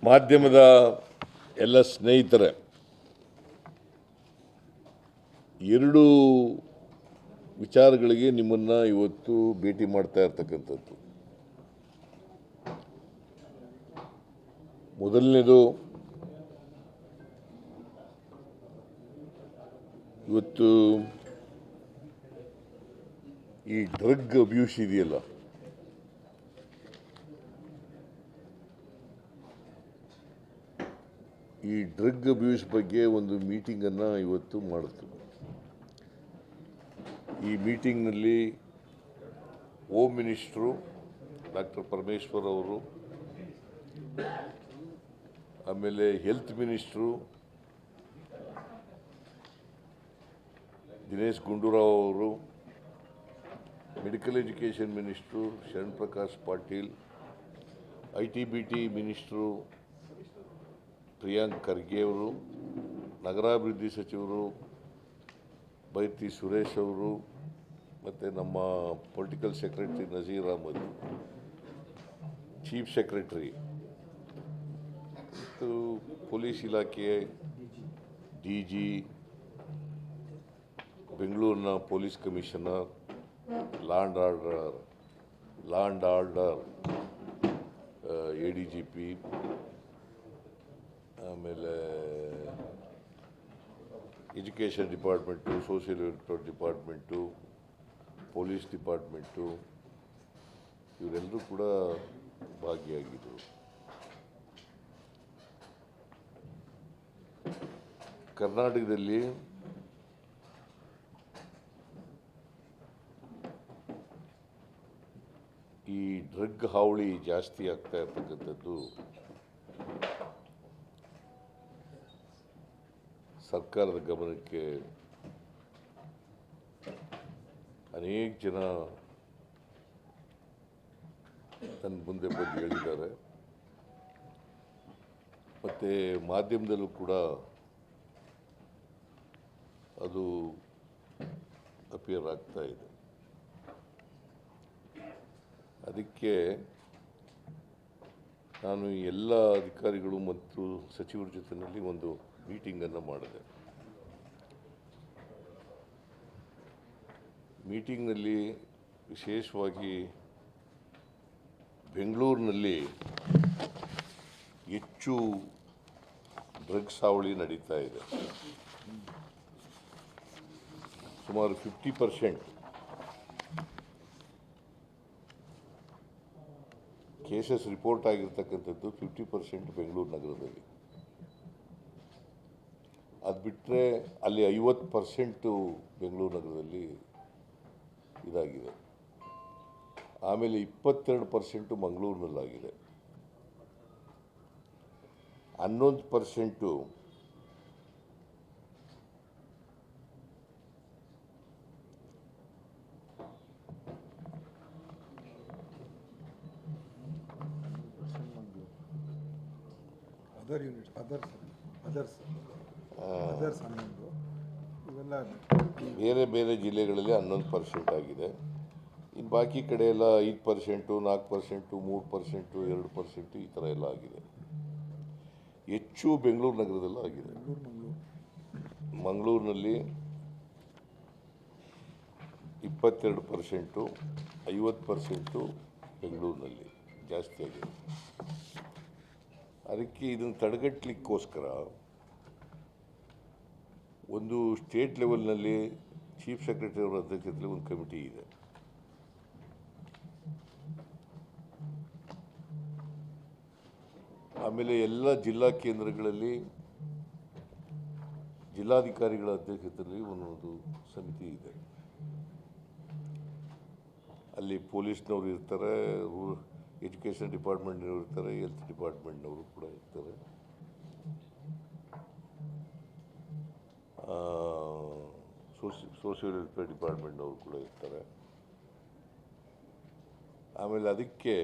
ಮಾಧ್ಯಮದ ಎಲ್ಲ ಸ್ನೇಹಿತರೆ, ಎರಡು ವಿಚಾರಗಳಿಗೆ ನಿಮ್ಮನ್ನು ಇವತ್ತು ಭೇಟಿ ಮಾಡ್ತಾ ಇರ್ತಕ್ಕಂಥದ್ದು. ಮೊದಲನೇದು, ಇವತ್ತು ಈ ಡ್ರಗ್ ಅಬ್ಯೂಸ್ ಇದೆಯಲ್ಲ, ಈ ಡ್ರಗ್ ಅಬ್ಯೂಸ್ ಬಗ್ಗೆ ಒಂದು ಮೀಟಿಂಗನ್ನು ಇವತ್ತು ಮಾಡಿದ್ರು. ಈ ಮೀಟಿಂಗ್ನಲ್ಲಿ ಹೋಮ್ ಮಿನಿಸ್ಟ್ರು ಡಾಕ್ಟರ್ ಪರಮೇಶ್ವರ್ ಅವರು, ಆಮೇಲೆ ಹೆಲ್ತ್ ಮಿನಿಸ್ಟ್ರು ದಿನೇಶ್ ಗುಂಡೂರಾವ್ ಅವರು, medical education minister Sharan Prakash Patil, ITBT minister Priyank Kharge ಅವರು, ನಗರಾಭಿವೃದ್ಧಿ ಸಚಿವರು ಬೈತಿ ಸುರೇಶ್ ಅವರು, ಮತ್ತು ನಮ್ಮ political secretary Nazeer Ahmed, chief secretary ಮತ್ತು ಪೊಲೀಸ್ ಇಲಾಖೆ DG, ಬೆಂಗಳೂರಿನ police commissioner, law and order ADGP, ಆಮೇಲೆ education department, social welfare department, police department, ಇವರೆಲ್ಲರೂ ಕೂಡ ಭಾಗಿಯಾಗಿದ್ದರು. ಕರ್ನಾಟಕದಲ್ಲಿ ಈ ಡ್ರಗ್ ಹಾವಳಿ ಜಾಸ್ತಿ ಆಗ್ತಾ ಇರ್ತಕ್ಕಂಥದ್ದು ಸರ್ಕಾರದ ಗಮನಕ್ಕೆ ಅನೇಕ ಜನ ನನ್ನ ಮುಂದೆ ಬಂದು ಹೇಳಿದ್ದಾರೆ. ಮತ್ತು ಮಾಧ್ಯಮದಲ್ಲೂ ಕೂಡ ಅದು ಅಪಿಯರ್ ಆಗ್ತಾ ಇದೆ. ಅದಕ್ಕೆ ನಾನು ಎಲ್ಲ ಅಧಿಕಾರಿಗಳು ಮತ್ತು ಸಚಿವರ ಜೊತೆಯಲ್ಲಿ ಒಂದು ಮೀಟಿಂಗನ್ನು ಮಾಡಿದೆ. ಮೀಟಿಂಗ್ನಲ್ಲಿ ವಿಶೇಷವಾಗಿ ಬೆಂಗಳೂರಿನಲ್ಲಿ ಹೆಚ್ಚು ಡ್ರಗ್ಸ್ ಹಾವಳಿ ನಡೀತಾ ಇದೆ. ಸುಮಾರು 50% ಕೇಸಸ್ ರಿಪೋರ್ಟ್ ಆಗಿರ್ತಕ್ಕಂಥದ್ದು 50% ಬೆಂಗಳೂರು ನಗರದಲ್ಲಿ. ಅದು ಬಿಟ್ಟರೆ ಅಲ್ಲಿ 50% ಬೆಂಗಳೂರು ನಗರದಲ್ಲಿ ಇದಾಗಿದೆ. ಆಮೇಲೆ 22% ಮಂಗಳೂರಿನಲ್ಲಾಗಿದೆ. 11% ಅದರ್ ಯೂನಿಟ್ಸ್, ಅದರ್ಸ್ ಇವೆಲ್ಲ ಬೇರೆ ಬೇರೆ ಜಿಲ್ಲೆಗಳಲ್ಲಿ 11% ಆಗಿದೆ. ಇನ್ನು ಬಾಕಿ ಕಡೆ ಎಲ್ಲ 5%, 4%, 3%, 2% ಈ ಥರ ಎಲ್ಲ ಆಗಿದೆ. ಹೆಚ್ಚು ಬೆಂಗಳೂರು ನಗರದಲ್ಲೂ ಆಗಿದೆ. ಮಂಗಳೂರಿನಲ್ಲಿ 22%, 50% ಬೆಂಗಳೂರಿನಲ್ಲಿ ಜಾಸ್ತಿ ಆಗಿದೆ. ಅದಕ್ಕೆ ಇದನ್ನು ತಡೆಗಟ್ಟಲಿಕ್ಕೋಸ್ಕರ ಒಂದು ಸ್ಟೇಟ್ ಲೆವೆಲ್ನಲ್ಲಿ ಚೀಫ್ ಸೆಕ್ರೆಟರಿ ಅವರ ಅಧ್ಯಕ್ಷತೆಯಲ್ಲಿ ಒಂದು ಕಮಿಟಿ ಇದೆ. ಆಮೇಲೆ ಎಲ್ಲ ಜಿಲ್ಲಾ ಕೇಂದ್ರಗಳಲ್ಲಿ ಜಿಲ್ಲಾಧಿಕಾರಿಗಳ ಅಧ್ಯಕ್ಷತೆಯಲ್ಲಿ ಒಂದೊಂದು ಸಮಿತಿ ಇದೆ. ಅಲ್ಲಿ ಪೊಲೀಸ್ನವರು ಇರ್ತಾರೆ, ಎಜುಕೇಷನ್ ಡಿಪಾರ್ಟ್ಮೆಂಟ್ನವರು ಇರ್ತಾರೆ, ಹೆಲ್ತ್ ಡಿಪಾರ್ಟ್ಮೆಂಟ್ನವರು ಕೂಡ ಇರ್ತಾರೆ, ಸೋಷಿಯಲ್ ವೆಲ್ಫೇರ್ ಡಿಪಾರ್ಟ್ಮೆಂಟ್ನವರು ಕೂಡ ಇರ್ತಾರೆ. ಆಮೇಲೆ ಅದಕ್ಕೆ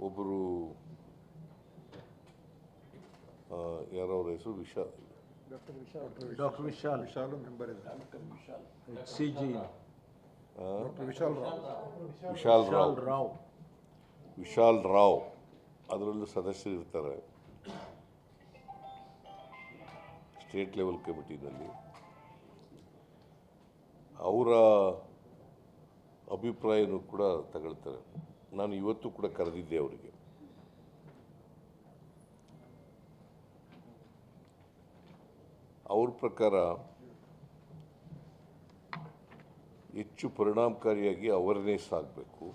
ಒಬ್ಬರು ಯಾರೋ ಅವ್ರ ಹೆಸರು ಡಾಕ್ಟರ್ ವಿಶಾಲ್ ಮೆಂಬರ್ ಇದ್ದಾರೆ. CG ಡಾಕ್ಟರ್ ವಿಶಾಲ್ ರಾವ್ ಅದರಲ್ಲೂ ಸದಸ್ಯರು ಇರ್ತಾರೆ ಸ್ಟೇಟ್ ಲೆವೆಲ್ ಕಮಿಟಿನಲ್ಲಿ. ಅವರ ಅಭಿಪ್ರಾಯನೂ ಕೂಡ ತಗೊಳ್ತಾರೆ. ನಾನು ಇವತ್ತು ಕೂಡ ಕರೆದಿದ್ದೆ ಅವರಿಗೆ. ಅವ್ರ ಪ್ರಕಾರ ಹೆಚ್ಚು ಪರಿಣಾಮಕಾರಿಯಾಗಿ ಅವೇರ್ನೆಸ್ ಆಗಬೇಕು,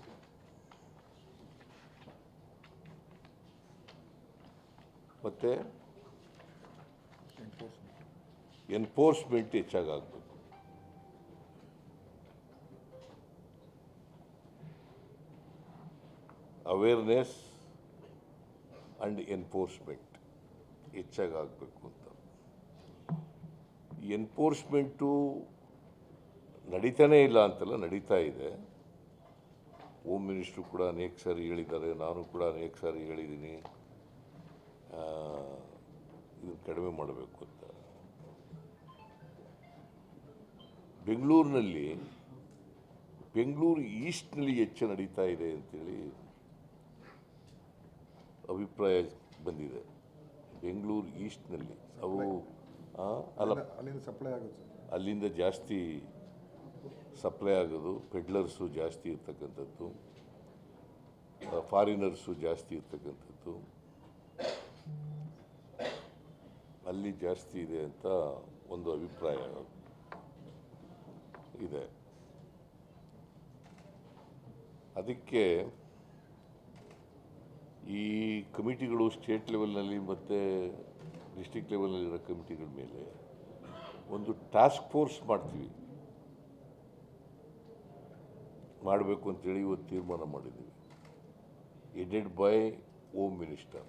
ಮತ್ತು ಎನ್ಫೋರ್ಸ್ಮೆಂಟ್ ಹೆಚ್ಚಾಗಬೇಕು. ಅವೇರ್ನೆಸ್ ಆ್ಯಂಡ್ ಎನ್ಫೋರ್ಸ್ಮೆಂಟ್ ಹೆಚ್ಚಾಗಬೇಕು ಅಂತ. ಎನ್ಫೋರ್ಸ್ಮೆಂಟು ನಡೀತಾನೇ ಇಲ್ಲ ಅಂತಲ್ಲ, ನಡೀತಾ ಇದೆ. ಹೋಮ್ ಮಿನಿಸ್ಟ್ರು ಕೂಡ ಅನೇಕ ಸಾರಿ ಹೇಳಿದ್ದಾರೆ, ನಾನು ಕೂಡ ಅನೇಕ ಸಾರಿ ಹೇಳಿದ್ದೀನಿ ಇದನ್ನು ಕಡಿಮೆ ಮಾಡಬೇಕು ಅಂತ. ಬೆಂಗಳೂರು ಈಸ್ಟ್ನಲ್ಲಿ ಹೆಚ್ಚು ನಡೀತಾ ಇದೆ ಅಂತೇಳಿ ಅಭಿಪ್ರಾಯ ಬಂದಿದೆ. ಬೆಂಗಳೂರು ಈಸ್ಟ್ನಲ್ಲಿ ಅವು ಅಲ್ಲ, ಅಲ್ಲಿಂದ ಸಪ್ಲೈ ಆಗುತ್ತೆ ಸರ್. ಅಲ್ಲಿಂದ ಜಾಸ್ತಿ ಸಪ್ಲೈ ಆಗೋದು, ಪೆಡ್ಲರ್ಸು ಜಾಸ್ತಿ ಇರ್ತಕ್ಕಂಥದ್ದು, ಫಾರಿನರ್ಸು ಜಾಸ್ತಿ ಇರ್ತಕ್ಕಂಥದ್ದು ಅಲ್ಲಿ ಜಾಸ್ತಿ ಇದೆ ಅಂತ ಒಂದು ಅಭಿಪ್ರಾಯ ಇದೆ. ಅದಕ್ಕೆ ಈ ಕಮಿಟಿಗಳು ಸ್ಟೇಟ್ ಲೆವೆಲ್ನಲ್ಲಿ ಮತ್ತು ಡಿಸ್ಟ್ರಿಕ್ಟ್ ಲೆವೆಲ್ನಲ್ಲಿರೋ ಕಮಿಟಿಗಳ ಮೇಲೆ ಒಂದು ಟಾಸ್ಕ್ ಫೋರ್ಸ್ ಮಾಡಬೇಕು ಅಂತೇಳಿ ಇವತ್ತು ತೀರ್ಮಾನ ಮಾಡಿದ್ದೀವಿ, ಹೆಡೆಡ್ ಬೈ ಹೋಮ್ ಮಿನಿಸ್ಟರ್.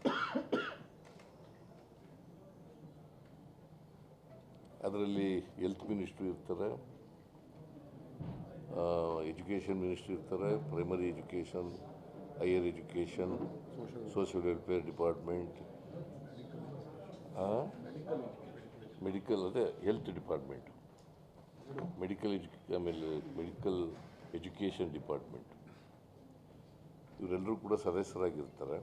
ಅದರಲ್ಲಿ ಹೆಲ್ತ್ ಮಿನಿಸ್ಟ್ರು ಇರ್ತಾರೆ, ಎಜುಕೇಷನ್ ಮಿನಿಸ್ಟ್ರು ಇರ್ತಾರೆ, primary education, higher education, social welfare department, medical, ಅದೇ ಹೆಲ್ತ್ ಡಿಪಾರ್ಟ್ಮೆಂಟ್, ಆಮೇಲೆ ಮೆಡಿಕಲ್ ಎಜುಕೇಷನ್ ಡಿಪಾರ್ಟ್ಮೆಂಟ್, ಇವರೆಲ್ಲರೂ ಕೂಡ ಸದಸ್ಯರಾಗಿರ್ತಾರೆ.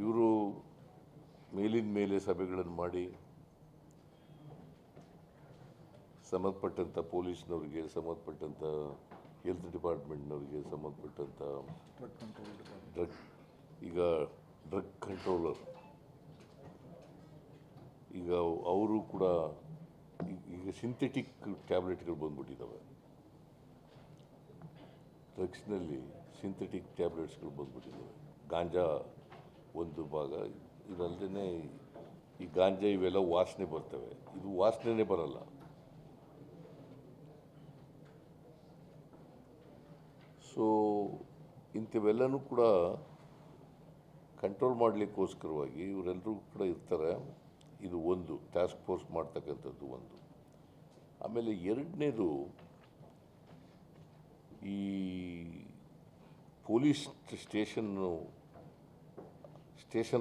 ಇವರು ಮೇಲಿನ ಮೇಲೆ ಸಭೆಗಳನ್ನು ಮಾಡಿ ಸಂಬಂಧಪಟ್ಟಂಥ ಪೊಲೀಸ್ನವ್ರಿಗೆ, ಸಂಬಂಧಪಟ್ಟಂಥ ಹೆಲ್ತ್ ಡಿಪಾರ್ಟ್ಮೆಂಟ್ನವ್ರಿಗೆ, ಸಂಬಂಧಪಟ್ಟಂಥ ಡ್ರಗ್ ಕಂಟ್ರೋಲರ್, ಈಗ ಅವರು ಕೂಡ ಈಗ ಸಿಂಥೆಟಿಕ್ ಟ್ಯಾಬ್ಲೆಟ್ಗಳು ಬಂದ್ಬಿಟ್ಟಿದ್ದಾವೆ, ಡ್ರಗ್ಸ್ನಲ್ಲಿ ಸಿಂಥೆಟಿಕ್ ಟ್ಯಾಬ್ಲೆಟ್ಸ್ಗಳು ಬಂದ್ಬಿಟ್ಟಿದ್ದಾವೆ. ಗಾಂಜಾ ಒಂದು ಭಾಗ, ಇದಲ್ಲದೆ ಈ ಗಾಂಜಾ ಇವೆಲ್ಲ ವಾಸನೆ ಬರ್ತವೆ, ಇದು ವಾಸನೆನೇ ಬರಲ್ಲ. ಸೊ ಇಂಥವೆಲ್ಲನೂ ಕೂಡ ಕಂಟ್ರೋಲ್ ಮಾಡಲಿಕ್ಕೋಸ್ಕರವಾಗಿ ಇವರೆಲ್ಲರೂ ಕೂಡ ಇರ್ತಾರೆ. ಇದು ಒಂದು ಟಾಸ್ಕ್ ಫೋರ್ಸ್ ಮಾಡ್ತಕ್ಕಂಥದ್ದು ಒಂದು. ಆಮೇಲೆ ಎರಡನೇದು, ಈ ಪೊಲೀಸ್ ಸ್ಟೇಷನ್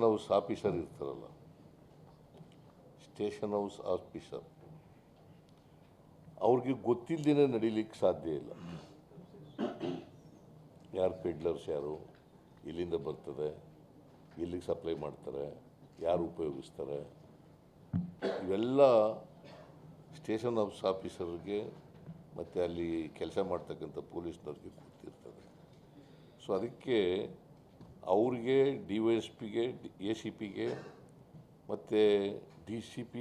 ಹೌಸ್ ಆಫೀಸರ್ ಇರ್ತಾರಲ್ಲ, ಸ್ಟೇಷನ್ ಹೌಸ್ ಆಫೀಸರ್, ಅವ್ರಿಗೆ ಗೊತ್ತಿಲ್ಲದೇ ನಡೀಲಿಕ್ಕೆ ಸಾಧ್ಯ ಇಲ್ಲ. ಯಾರು ಪೆಡ್ಲರ್ಸ್, ಯಾರು ಎಲ್ಲಿಂದ ಬರ್ತದೆ, ಎಲ್ಲಿಗೆ ಸಪ್ಲೈ ಮಾಡ್ತಾರೆ, ಯಾರು ಉಪಯೋಗಿಸ್ತಾರೆ, ಇವೆಲ್ಲ ಸ್ಟೇಷನ್ ಹೌಸ್ ಆಫೀಸರ್ಗೆ ಮತ್ತು ಅಲ್ಲಿ ಕೆಲಸ ಮಾಡ್ತಕ್ಕಂಥ ಪೊಲೀಸ್ನವ್ರಿಗೆ ಗೊತ್ತಿರ್ತದೆ. ಸೊ ಅದಕ್ಕೆ ಅವ್ರಿಗೆ DYSPಗೆ, ACPಗೆ ಮತ್ತು DCP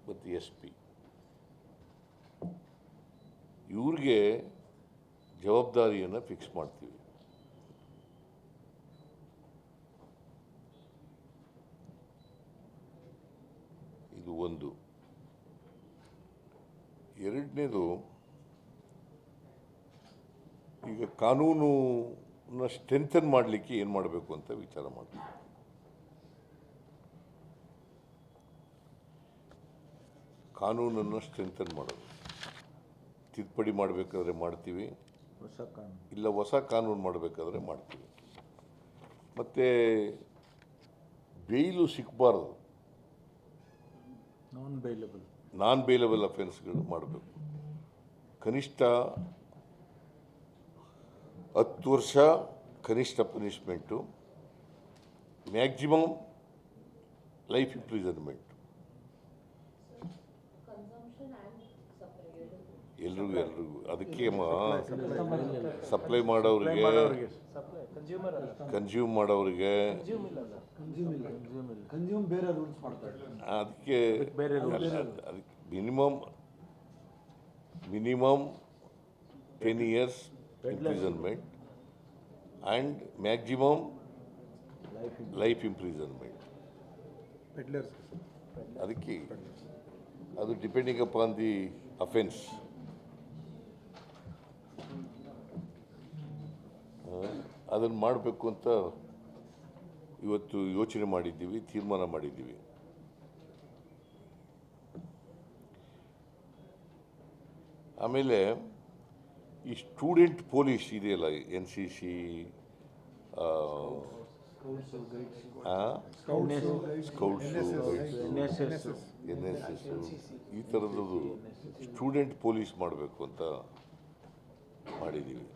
ಮತ್ತು SP ಇವ್ರಿಗೆ ಜವಾಬ್ದಾರಿಯನ್ನು ಫಿಕ್ಸ್ ಮಾಡ್ತೀವಿ. ಇದು ಒಂದು. ಎರಡನೇದು, ಈಗ ಕಾನೂನನ್ನ ಸ್ಟ್ರೆಂಥನ್ ಮಾಡಲಿಕ್ಕೆ ಏನು ಮಾಡಬೇಕು ಅಂತ ವಿಚಾರ ಮಾಡ್ತೀವಿ. ಕಾನೂನನ್ನು ಸ್ಟ್ರೆಂಥನ್ ಮಾಡೋದು, ತಿದ್ದುಪಡಿ ಮಾಡಬೇಕಾದ್ರೆ ಮಾಡ್ತೀವಿ, ಇಲ್ಲ ಹೊಸ ಕಾನೂನು ಮಾಡಬೇಕಾದ್ರೆ ಮಾಡ್ತೀವಿ. ಮತ್ತು ಬೇಯ್ಲು ಸಿಗಬಾರ್ದು, ನಾನ್ ಬೇಲಬಲ್ ಅಫೆನ್ಸ್ಗಳು ಮಾಡಬೇಕು. ಕನಿಷ್ಠ 10 ವರ್ಷ ಕನಿಷ್ಠ ಪನಿಷ್ಮೆಂಟು, ಮ್ಯಾಕ್ಸಿಮಮ್ ಲೈಫ್ ಇಂಪ್ರಿಸನ್ಮೆಂಟ್. ಎಲ್ರಿಗೂ ಅದಕ್ಕೆ ಸಪ್ಲೈ ಮಾಡೋರಿಗೆ, ಕನ್ಸ್ಯೂಮ್ ಮಾಡೋರಿಗೆ, ಅದಕ್ಕೆ minimum 10 years imprisonment and maximum life imprisonment. Peddlers ಅದಕ್ಕೆ ಅದು ಡಿಪೆಂಡಿಂಗ್ ಅಪಾನ್ ದಿ ಅಫೆನ್ಸ್. ಅದನ್ನು ಮಾಡಬೇಕು ಅಂತ ಇವತ್ತು ಯೋಚನೆ ಮಾಡಿದ್ದೀವಿ, ತೀರ್ಮಾನ ಮಾಡಿದ್ದೀವಿ. ಆಮೇಲೆ ಈ ಸ್ಟೂಡೆಂಟ್ ಪೊಲೀಸ್ ಇದೆಯಲ್ಲ, NCC, ಸ್ಕೌಟ್ಸು, NSS, ಈ ಥರದ್ದು ಸ್ಟೂಡೆಂಟ್ ಪೊಲೀಸ್ ಮಾಡಬೇಕು ಅಂತ ಮಾಡಿದ್ದೀವಿ.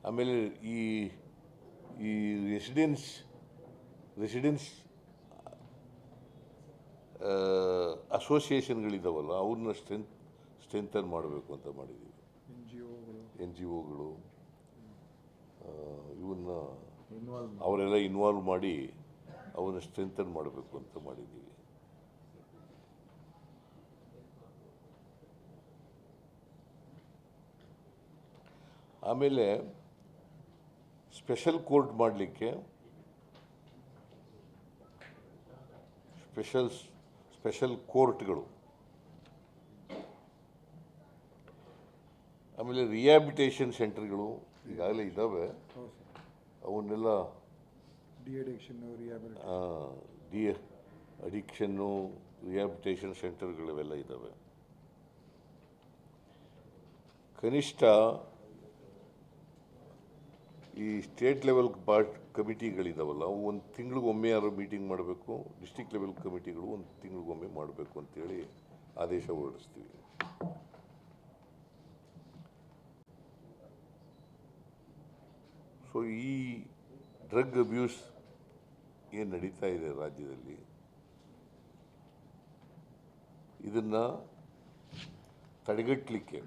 ಆಮೇಲೆ ಈ ರೆಸಿಡೆನ್ಸ್ ಅಸೋಸಿಯೇಷನ್ಗಳಿದ್ದಾವಲ್ಲ, ಅವ್ರನ್ನ ಸ್ಟ್ರೆಂಥನ್ ಮಾಡಬೇಕು ಅಂತ ಮಾಡಿದ್ದೀವಿ. NGOಗಳು ಇವನ್ನ ಅವರೆಲ್ಲ ಇನ್ವಾಲ್ವ್ ಮಾಡಿ ಅವನ್ನ ಸ್ಟ್ರೆಂಥನ್ ಮಾಡಬೇಕು ಅಂತ ಮಾಡಿದ್ದೀವಿ. ಆಮೇಲೆ ಸ್ಪೆಷಲ್ ಕೋರ್ಟ್ ಮಾಡಲಿಕ್ಕೆ ಸ್ಪೆಷಲ್ ಕೋರ್ಟ್ಗಳು, ಆಮೇಲೆ ರಿಹ್ಯಾಬಿಟೇಷನ್ ಸೆಂಟರ್ಗಳು ಈಗಾಗಲೇ ಇದ್ದಾವೆ. ಅವನ್ನೆಲ್ಲ ಅಡಿಕ್ಷನ್ನು ರಿಹ್ಯಾಬಿಟೇಷನ್ ಸೆಂಟರ್ಗಳಿವೆಲ್ಲ ಇದ್ದಾವೆ. ಕನಿಷ್ಠ ಈ ಸ್ಟೇಟ್ ಲೆವೆಲ್ ಕಮಿಟಿಗಳಿದ್ದಾವಲ್ಲ, ಅವು ಒಂದು ತಿಂಗಳಿಗೊಮ್ಮೆ ಯಾರು ಮೀಟಿಂಗ್ ಮಾಡಬೇಕು, ಡಿಸ್ಟಿಕ್ ಲೆವೆಲ್ ಕಮಿಟಿಗಳು ಒಂದು ತಿಂಗಳಿಗೊಮ್ಮೆ ಮಾಡಬೇಕು ಅಂತೇಳಿ ಆದೇಶ ಹೊರಡಿಸ್ತೀವಿ. ಸೊ ಈ ಡ್ರಗ್ ಅಬ್ಯೂಸ್ ಏನು ನಡೀತಾ ಇದೆ ರಾಜ್ಯದಲ್ಲಿ, ಇದನ್ನು ತಡೆಗಟ್ಟಲಿಕ್ಕೆ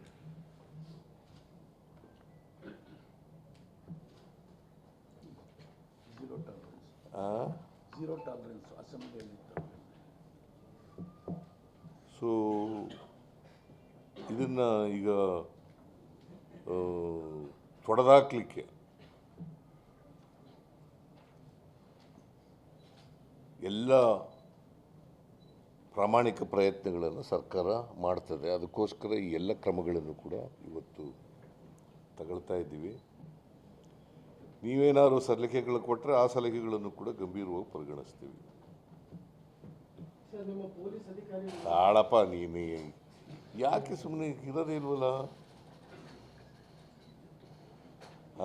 ಸೊ ಇದನ್ನು ಈಗ ತೊಡೆದಾಕ್ಲಿಕ್ಕೆ ಎಲ್ಲ ಪ್ರಾಮಾಣಿಕ ಪ್ರಯತ್ನಗಳನ್ನು ಸರ್ಕಾರ ಮಾಡ್ತದೆ. ಅದಕ್ಕೋಸ್ಕರ ಈ ಎಲ್ಲ ಕ್ರಮಗಳನ್ನು ಕೂಡ ಇವತ್ತು ತಗೊಳ್ತಾ ಇದ್ದೀವಿ. ನೀವೇನಾದ್ರು ಸಲಹೆಗಳು ಕೊಟ್ಟರೆ ಆ ಸಲಹೆಗಳನ್ನು ಕೂಡ ಗಂಭೀರವಾಗಿ ಪರಿಗಣಿಸ್ತೀವಿ. ತಾಳಪ್ಪ, ನೀನು ಯಾಕೆ ಸುಮ್ಮನೆ ಇರೋದಿಲ್ವಲ್ಲ,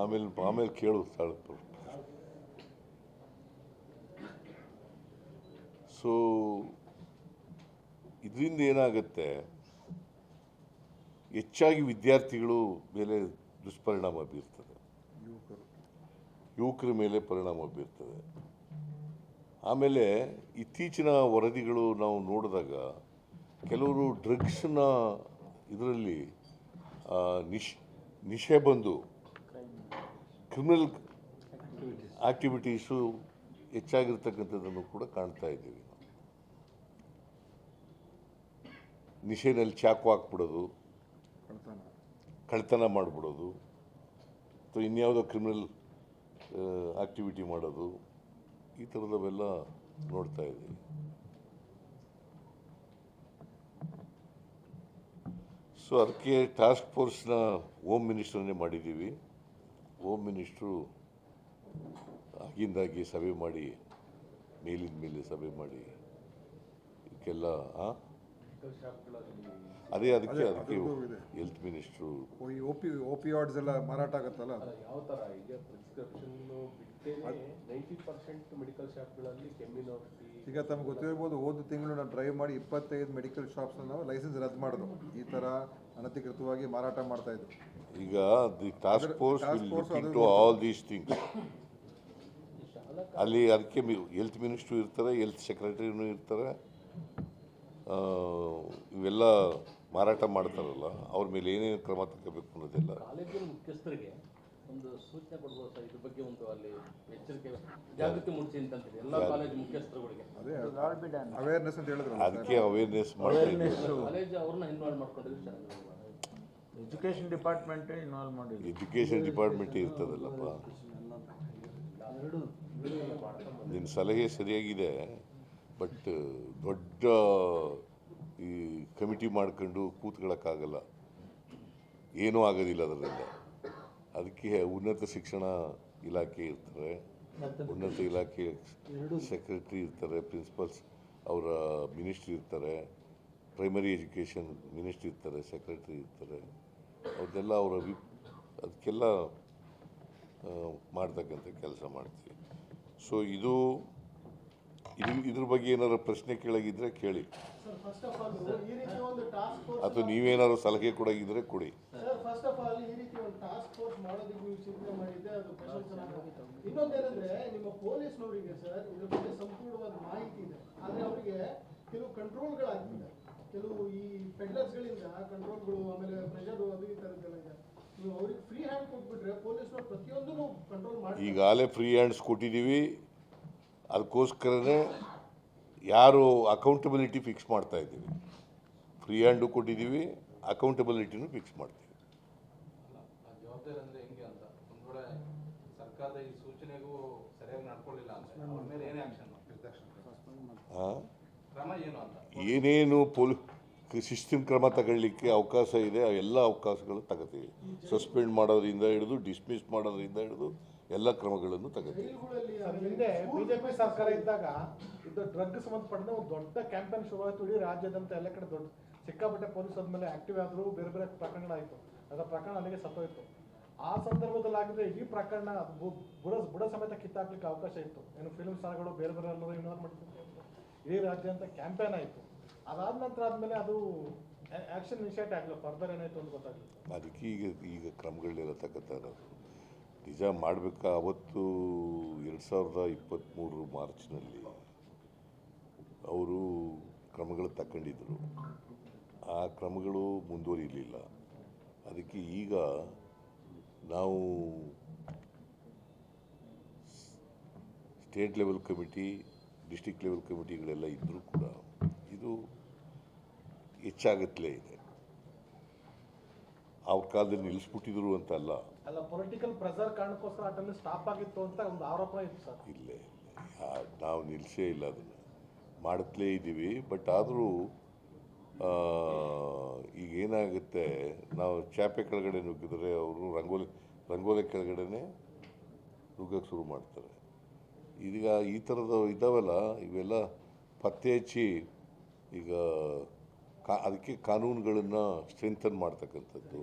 ಆಮೇಲೆ ಕೇಳು ತಾಳಪ್ಪ. ಸೊ ಇದರಿಂದ ಏನಾಗುತ್ತೆ, ಹೆಚ್ಚಾಗಿ ವಿದ್ಯಾರ್ಥಿಗಳು ಮೇಲೆ ದುಷ್ಪರಿಣಾಮ ಬೀರ್ತದೆ, ಯುವಕರ ಮೇಲೆ ಪರಿಣಾಮ ಬೀರ್ತದೆ. ಆಮೇಲೆ ಇತ್ತೀಚಿನ ವರದಿಗಳು ನಾವು ನೋಡಿದಾಗ ಕೆಲವರು ಡ್ರಗ್ಸ್ನ ಇದರಲ್ಲಿ ನಿಶೆ ಬಂದು ಕ್ರಿಮಿನಲ್ ಆಕ್ಟಿವಿಟೀಸು ಹೆಚ್ಚಾಗಿರ್ತಕ್ಕಂಥದ್ದನ್ನು ಕೂಡ ಕಾಣ್ತಾ ಇದ್ದೀವಿ. ನಿಶೆನಲ್ಲಿ ಚಾಕು ಹಾಕ್ಬಿಡೋದು, ಕಳ್ತನ ಮಾಡಿಬಿಡೋದು, ಅಥವಾ ಇನ್ಯಾವುದೋ ಕ್ರಿಮಿನಲ್ ಆಕ್ಟಿವಿಟಿ ಮಾಡೋದು, ಈ ಥರದವೆಲ್ಲ ನೋಡ್ತಾ ಇದ್ದೀವಿ. ಸೊ ಅದಕ್ಕೆ ಟಾಸ್ಕ್ ಫೋರ್ಸ್ನ ಹೋಮ್ ಮಿನಿಸ್ಟರ್ನೇ ಮಾಡಿದ್ದೀವಿ. ಹೋಮ್ ಮಿನಿಸ್ಟ್ರು ಆಗಿಂದಾಗಿ ಸಭೆ ಮಾಡಿ, ಮೇಲಿಂದ ಮೇಲೆ ಸಭೆ ಮಾಡಿ ಇದಕ್ಕೆಲ್ಲ ಅದಕ್ಕೆ ಅದ್ರದ್ದು ಇದೆ. ಹೆಲ್ತ್ ಮಿನಿಸ್ಟ್ರು ಈ ಓಪಿಯಾಯ್ಡ್ಸ್ ಎಲ್ಲ ಮಾರಾಟ ಆಗುತ್ತಲ್ಲ ಅದು. ಯಾವ ಥರ ಈಗ ಪ್ರಿಸ್ಕ್ರಿಪ್ಷನ್ ಬಿಟ್ಟೇನೆ 90% ಮೆಡಿಕಲ್ ಶಾಪ್ಗಳಲ್ಲಿ ಕೆಮ್ಮಿನ ಔಷಧಿ. ಈಗ ತಮ್ಗೆ ಗೊತ್ತಿರ್ಬೋದು, ಹೋದ ತಿಂಗಳು ನಾವು ಡ್ರೈವ್ ಮಾಡಿ 25 ಮೆಡಿಕಲ್ ಶಾಪ್ಸ್ನ ನಾವು ಲೈಸೆನ್ಸ್ ರದ್ದು ಮಾಡಿದ್ರು. ಈ ಥರ ಅನಧಿಕೃತವಾಗಿ ಮಾರಾಟ ಮಾಡ್ತಾ ಇದ್ರು. ಈಗ the task force will look ಅದು ಇಂಟು ಆಲ್ ದೀಸ್ ಥಿಂಗ್ಸ್. ಅಲ್ಲಿ ಅದಕ್ಕೆ ಹೆಲ್ತ್ ಮಿನಿಸ್ಟ್ರು ಇರ್ತಾರೆ, ಹೆಲ್ತ್ ಸೆಕ್ರೆಟರಿನೂ ಇರ್ತಾರೆ. ಇವೆಲ್ಲ ಮಾರಾಟ ಮಾಡ್ತಾರಲ್ಲ ಅವ್ರ ಮೇಲೆ ಏನೇನು ಕ್ರಮ ತಗೋಬೇಕು ಅನ್ನೋದೆಲ್ಲ ಕಾಲೇಜಿನ ಮುಖ್ಯಸ್ಥರಿಗೆ ಒಂದು ಸೂಚನೆ ಕೊಡ್ಬೋದು ಸರ್, ಇದ್ರ ಬಗ್ಗೆ ಒಂದು ಅಲ್ಲಿ ಎಚ್ಚರಿಕೆ ಜಾಗೃತಿ ಮೂಡಿಸಿ ಅಂತಂತೀವಿ ಎಲ್ಲ ಕಾಲೇಜ್ ಮುಖ್ಯಸ್ಥರುಗಳಿಗೆ. ಅದೇ ಅವೇರ್ನೆಸ್ ಅಂತ ಹೇಳಿದ್ರು. ಅದಕ್ಕೆ ಅವೇರ್ನೆಸ್ ಮಾಡ್ತಾ ಇದ್ದೀವಿ. ಕಾಲೇಜ್ ಅವ್ರನ್ನ ಇನ್ವಾಲ್ವ್ ಮಾಡ್ಕೊಂಡಿದ್ರು ಸರ್. ಎಜುಕೇಷನ್ ಡಿಪಾರ್ಟ್ಮೆಂಟ್ ಇನ್ವಾಲ್ವ್ ಮಾಡಿದ್ರು. ಎಜುಕೇಷನ್ ಡಿಪಾರ್ಟ್ಮೆಂಟ್ ಇರ್ತದಲ್ಲಪ್ಪ. ನಿನ್ನ ಸಲಹೆ ಸರಿಯಾಗಿದೆ, ಬಟ್ ದೊಡ್ಡ ಈ ಕಮಿಟಿ ಮಾಡ್ಕೊಂಡು ಕೂತ್ಕೊಳ್ಳೋಕ್ಕಾಗಲ್ಲ, ಏನೂ ಆಗೋದಿಲ್ಲ ಅದರಿಂದ. ಅದಕ್ಕೆ ಉನ್ನತ ಶಿಕ್ಷಣ ಇಲಾಖೆ ಇರ್ತಾರೆ, ಉನ್ನತ ಇಲಾಖೆ ಸೆಕ್ರೆಟರಿ ಇರ್ತಾರೆ, ಪ್ರಿನ್ಸಿಪಲ್ಸ್ ಅವರ ಮಿನಿಸ್ಟ್ರಿ ಇರ್ತಾರೆ, ಪ್ರೈಮರಿ ಎಜುಕೇಷನ್ ಮಿನಿಸ್ಟ್ರಿ ಇರ್ತಾರೆ, ಸೆಕ್ರೆಟರಿ ಇರ್ತಾರೆ. ಅವ್ರದ್ದೆಲ್ಲ ಅದಕ್ಕೆಲ್ಲ ಮಾಡ್ತಕ್ಕಂಥ ಕೆಲಸ ಮಾಡ್ತೀವಿ. ಸೊ ಇದ್ರ ಬಗ್ಗೆ ಏನಾದ್ರು ಪ್ರಶ್ನೆ ಕೇಳಾಗಿದ್ರೆ ಕೇಳಿ, ಅಥವಾ ನೀವೇನಾದ್ರು ಸಲಹೆ ಕೊಡಾಗಿದ್ರೆ ಕೊಡಿ. ಫಸ್ಟ್ ಆಫ್ ಆಲ್ ಈ ರೀತಿ ಒಂದು ಟಾಸ್ಕ್ ಫೋರ್ಸ್ ಮಾಡೋದಕ್ಕೆ ನೀವು ಚಿಂತನೆ ಮಾಡಿದ್ದೆ, ಅದು ಪ್ರಶಂಸನಾರ್ಹ. ಇನ್ನೊಂದೇನಂದ್ರೆ ನಿಮ್ಮ ಪೊಲೀಸ್ನವರಿಗೆ ಸರ್ ಇದ್ರ ಬಗ್ಗೆ ಸಂಪೂರ್ಣವಾದ ಮಾಹಿತಿ ಇದೆ, ಆದ್ರೆ ಅವರಿಗೆ ಕೆಲವು ಕಂಟ್ರೋಲ್ಗಳಾಗ್ತಿದೆ, ಕೆಲವು ಈ ಪೆಡ್ಲರ್ಸ್ಗಳಿಂದ ಕಂಟ್ರೋಲ್ಗಳು, ಆಮೇಲೆ ಪ್ರೆಷರ್ ಅದು ಈ ಥರದ್ದೆಲ್ಲ ಇದೆ. ನೀವು ಅವ್ರಿಗೆ ಫ್ರೀ ಹ್ಯಾಂಡ್ ಕೊಟ್ಬಿಟ್ರೆ ಪೊಲೀಸ್ನವ್ರು ಪ್ರತಿಯೊಂದನ್ನು ಕಂಟ್ರೋಲ್ ಮಾಡಿ. ಈಗಾಗಲೇ ಫ್ರೀ ಹ್ಯಾಂಡ್ಸ್ ಕೊಟ್ಟಿದ್ದೀವಿ. ಅದಕ್ಕೋಸ್ಕರನೇ ಯಾರು ಅಕೌಂಟಬಿಲಿಟಿ ಫಿಕ್ಸ್ ಮಾಡ್ತಾ ಇದ್ದೀವಿ. ಫ್ರೀ ಹ್ಯಾಂಡು ಕೊಟ್ಟಿದ್ದೀವಿ, ಅಕೌಂಟಬಿಲಿಟಿನೂ ಫಿಕ್ಸ್ ಮಾಡ್ತೀವಿ. ಜವಾಬ್ದಾರಿ ಅಂದರೆ ಹೆಂಗೆ ಅಂತ ಒಂದು ವೇಳೆ ಸರ್ಕಾರದ ಈ ಸೂಚನೆಗೂ ಸರಿಯಾಗಿ ನಡ್ಕೊಳ್ಳಿಲ್ಲ ಅಂದರೆ ಅವ್ರ ಮೇಲೆ ಏನೇ ಆಕ್ಷನ್ ಕ್ರಮ ಏನು ಅಂತ ಏನೇನು ಸಿಸ್ಟಮ್ ಕ್ರಮ ತಗೊಳ್ಳಿಕ್ಕೆ ಅವಕಾಶ ಇದೆ ಆ ಎಲ್ಲ ಅವಕಾಶಗಳು ತಗೋತೀವಿ. ಸಸ್ಪೆಂಡ್ ಮಾಡೋದ್ರಿಂದ ಹಿಡಿದು ಡಿಸ್ಮಿಸ್ ಮಾಡೋದ್ರಿಂದ ಹಿಡಿದು ಎಲ್ಲ ಕ್ರಮಗಳನ್ನು ತಗೋತೀವಿ. ಹಿಂದೆ ಬಿಜೆಪಿ ಸರ್ಕಾರ ಇದ್ದಾಗ ಇದು ಡ್ರಗ್ ಸಂಬಂಧಪಟ್ಟಂತೆ ಒಂದು ದೊಡ್ಡ ಕ್ಯಾಂಪೇನ್ ಶುರುವಾಯಿತು. ಇಡೀ ರಾಜ್ಯದಂತ ಎಲ್ಲ ಕಡೆ ದೊಡ್ಡ ಸಿಕ್ಕಾಪಟ್ಟೆ ಪೊಲೀಸ್ ಆದ್ಮೇಲೆ ಆಕ್ಟಿವ್ ಆದರೂ ಬೇರೆ ಬೇರೆ ಪ್ರಕರಣಗಳಾಯಿತು. ಅದರ ಪ್ರಕರಣ ಅಲ್ಲಿಗೆ ಸತ್ತೋಯ್ತು. ಆ ಸಂದರ್ಭದಲ್ಲಿ ಆಗಿದ್ರೆ ಇಡೀ ಪ್ರಕರಣ ಬುಡ ಸಮೇತ ಕಿತ್ತಾಕ್ಲಿಕ್ಕೆ ಅವಕಾಶ ಇತ್ತು. ಏನು ಫಿಲ್ಮ್ ಸ್ಟಾರ್ಗಳು ಬೇರೆ ಬೇರೆ ಎಲ್ಲರೂ ಇನ್ವಾಲ್ವ್ ಮಾಡ್ತಿದ್ರು. ಇಡೀ ರಾಜ್ಯ ಅಂತ ಕ್ಯಾಂಪೇನ್ ಆಯಿತು. ಅದಾದ ನಂತರ ಆದಮೇಲೆ ಅದು ಆ್ಯಕ್ಷನ್ ಇನಿಷಿಯೇಟ್ ಆಗಲಿಲ್ಲ. ಫರ್ದರ್ ಏನಾಯಿತು ಅಂತ ಗೊತ್ತಾಗಲಿಲ್ಲ. ಅದಕ್ಕೆ ಈಗ ಕ್ರಮಗಳನ್ನೆಲ್ಲ ತಗೋತಾರೆ. ನಿಜ ಮಾಡಬೇಕಾ. ಅವತ್ತು 2023 ಮಾರ್ಚ್ನಲ್ಲಿ ಅವರು ಕ್ರಮಗಳು ತಗೊಂಡಿದ್ದರು. ಆ ಕ್ರಮಗಳು ಮುಂದುವರಿಯಲಿಲ್ಲ. ಅದಕ್ಕೆ ಈಗ ನಾವು state level committee, district level ಕಮಿಟಿಗಳೆಲ್ಲ ಇದ್ದರೂ ಕೂಡ ಇದು ಹೆಚ್ಚಾಗತ್ತಲೇ ಇದೆ. ಅವ್ರ ಕಾಲದಲ್ಲಿ ನಿಲ್ಲಿಸ್ಬಿಟ್ಟಿದ್ರು ಅಂತ ಅಲ್ಲ, ಪೊಲಿಟಿಕಲ್ ಪ್ರೆಷರ್ ಕಾರಣಕ್ಕೋಸ್ಕರ ಆ ಟೈಮಲ್ಲಿ ಸ್ಟಾಪ್ ಆಗಿತ್ತು ಅಂತ ಒಂದು ಆರೋಪ ಇತ್ತು ಸರ್. ಇಲ್ಲೇ ನಾವು ನಿಲ್ಲಿಸೇ ಇಲ್ಲ, ಅದನ್ನು ಮಾಡುತ್ತಲೇ ಇದ್ದೀವಿ. ಬಟ್ ಆದರೂ ಈಗ ಏನಾಗುತ್ತೆ, ನಾವು ಚಾಪೆ ಕೆಳಗಡೆ ನುಗ್ಗಿದ್ರೆ ಅವರು ರಂಗೋಲಿ ಕೆಳಗಡೆನೆ ನುಗ್ಗಕ್ಕೆ ಶುರು ಮಾಡ್ತಾರೆ. ಈಗ ಈ ಥರದ ಇದ್ದಾವಲ್ಲ, ಇವೆಲ್ಲ ಪತ್ತೆ ಹಚ್ಚಿ ಈಗ ಅದಕ್ಕೆ ಕಾನೂನುಗಳನ್ನು ಸ್ಟ್ರೆಂಥನ್ ಮಾಡ್ತಕ್ಕಂಥದ್ದು,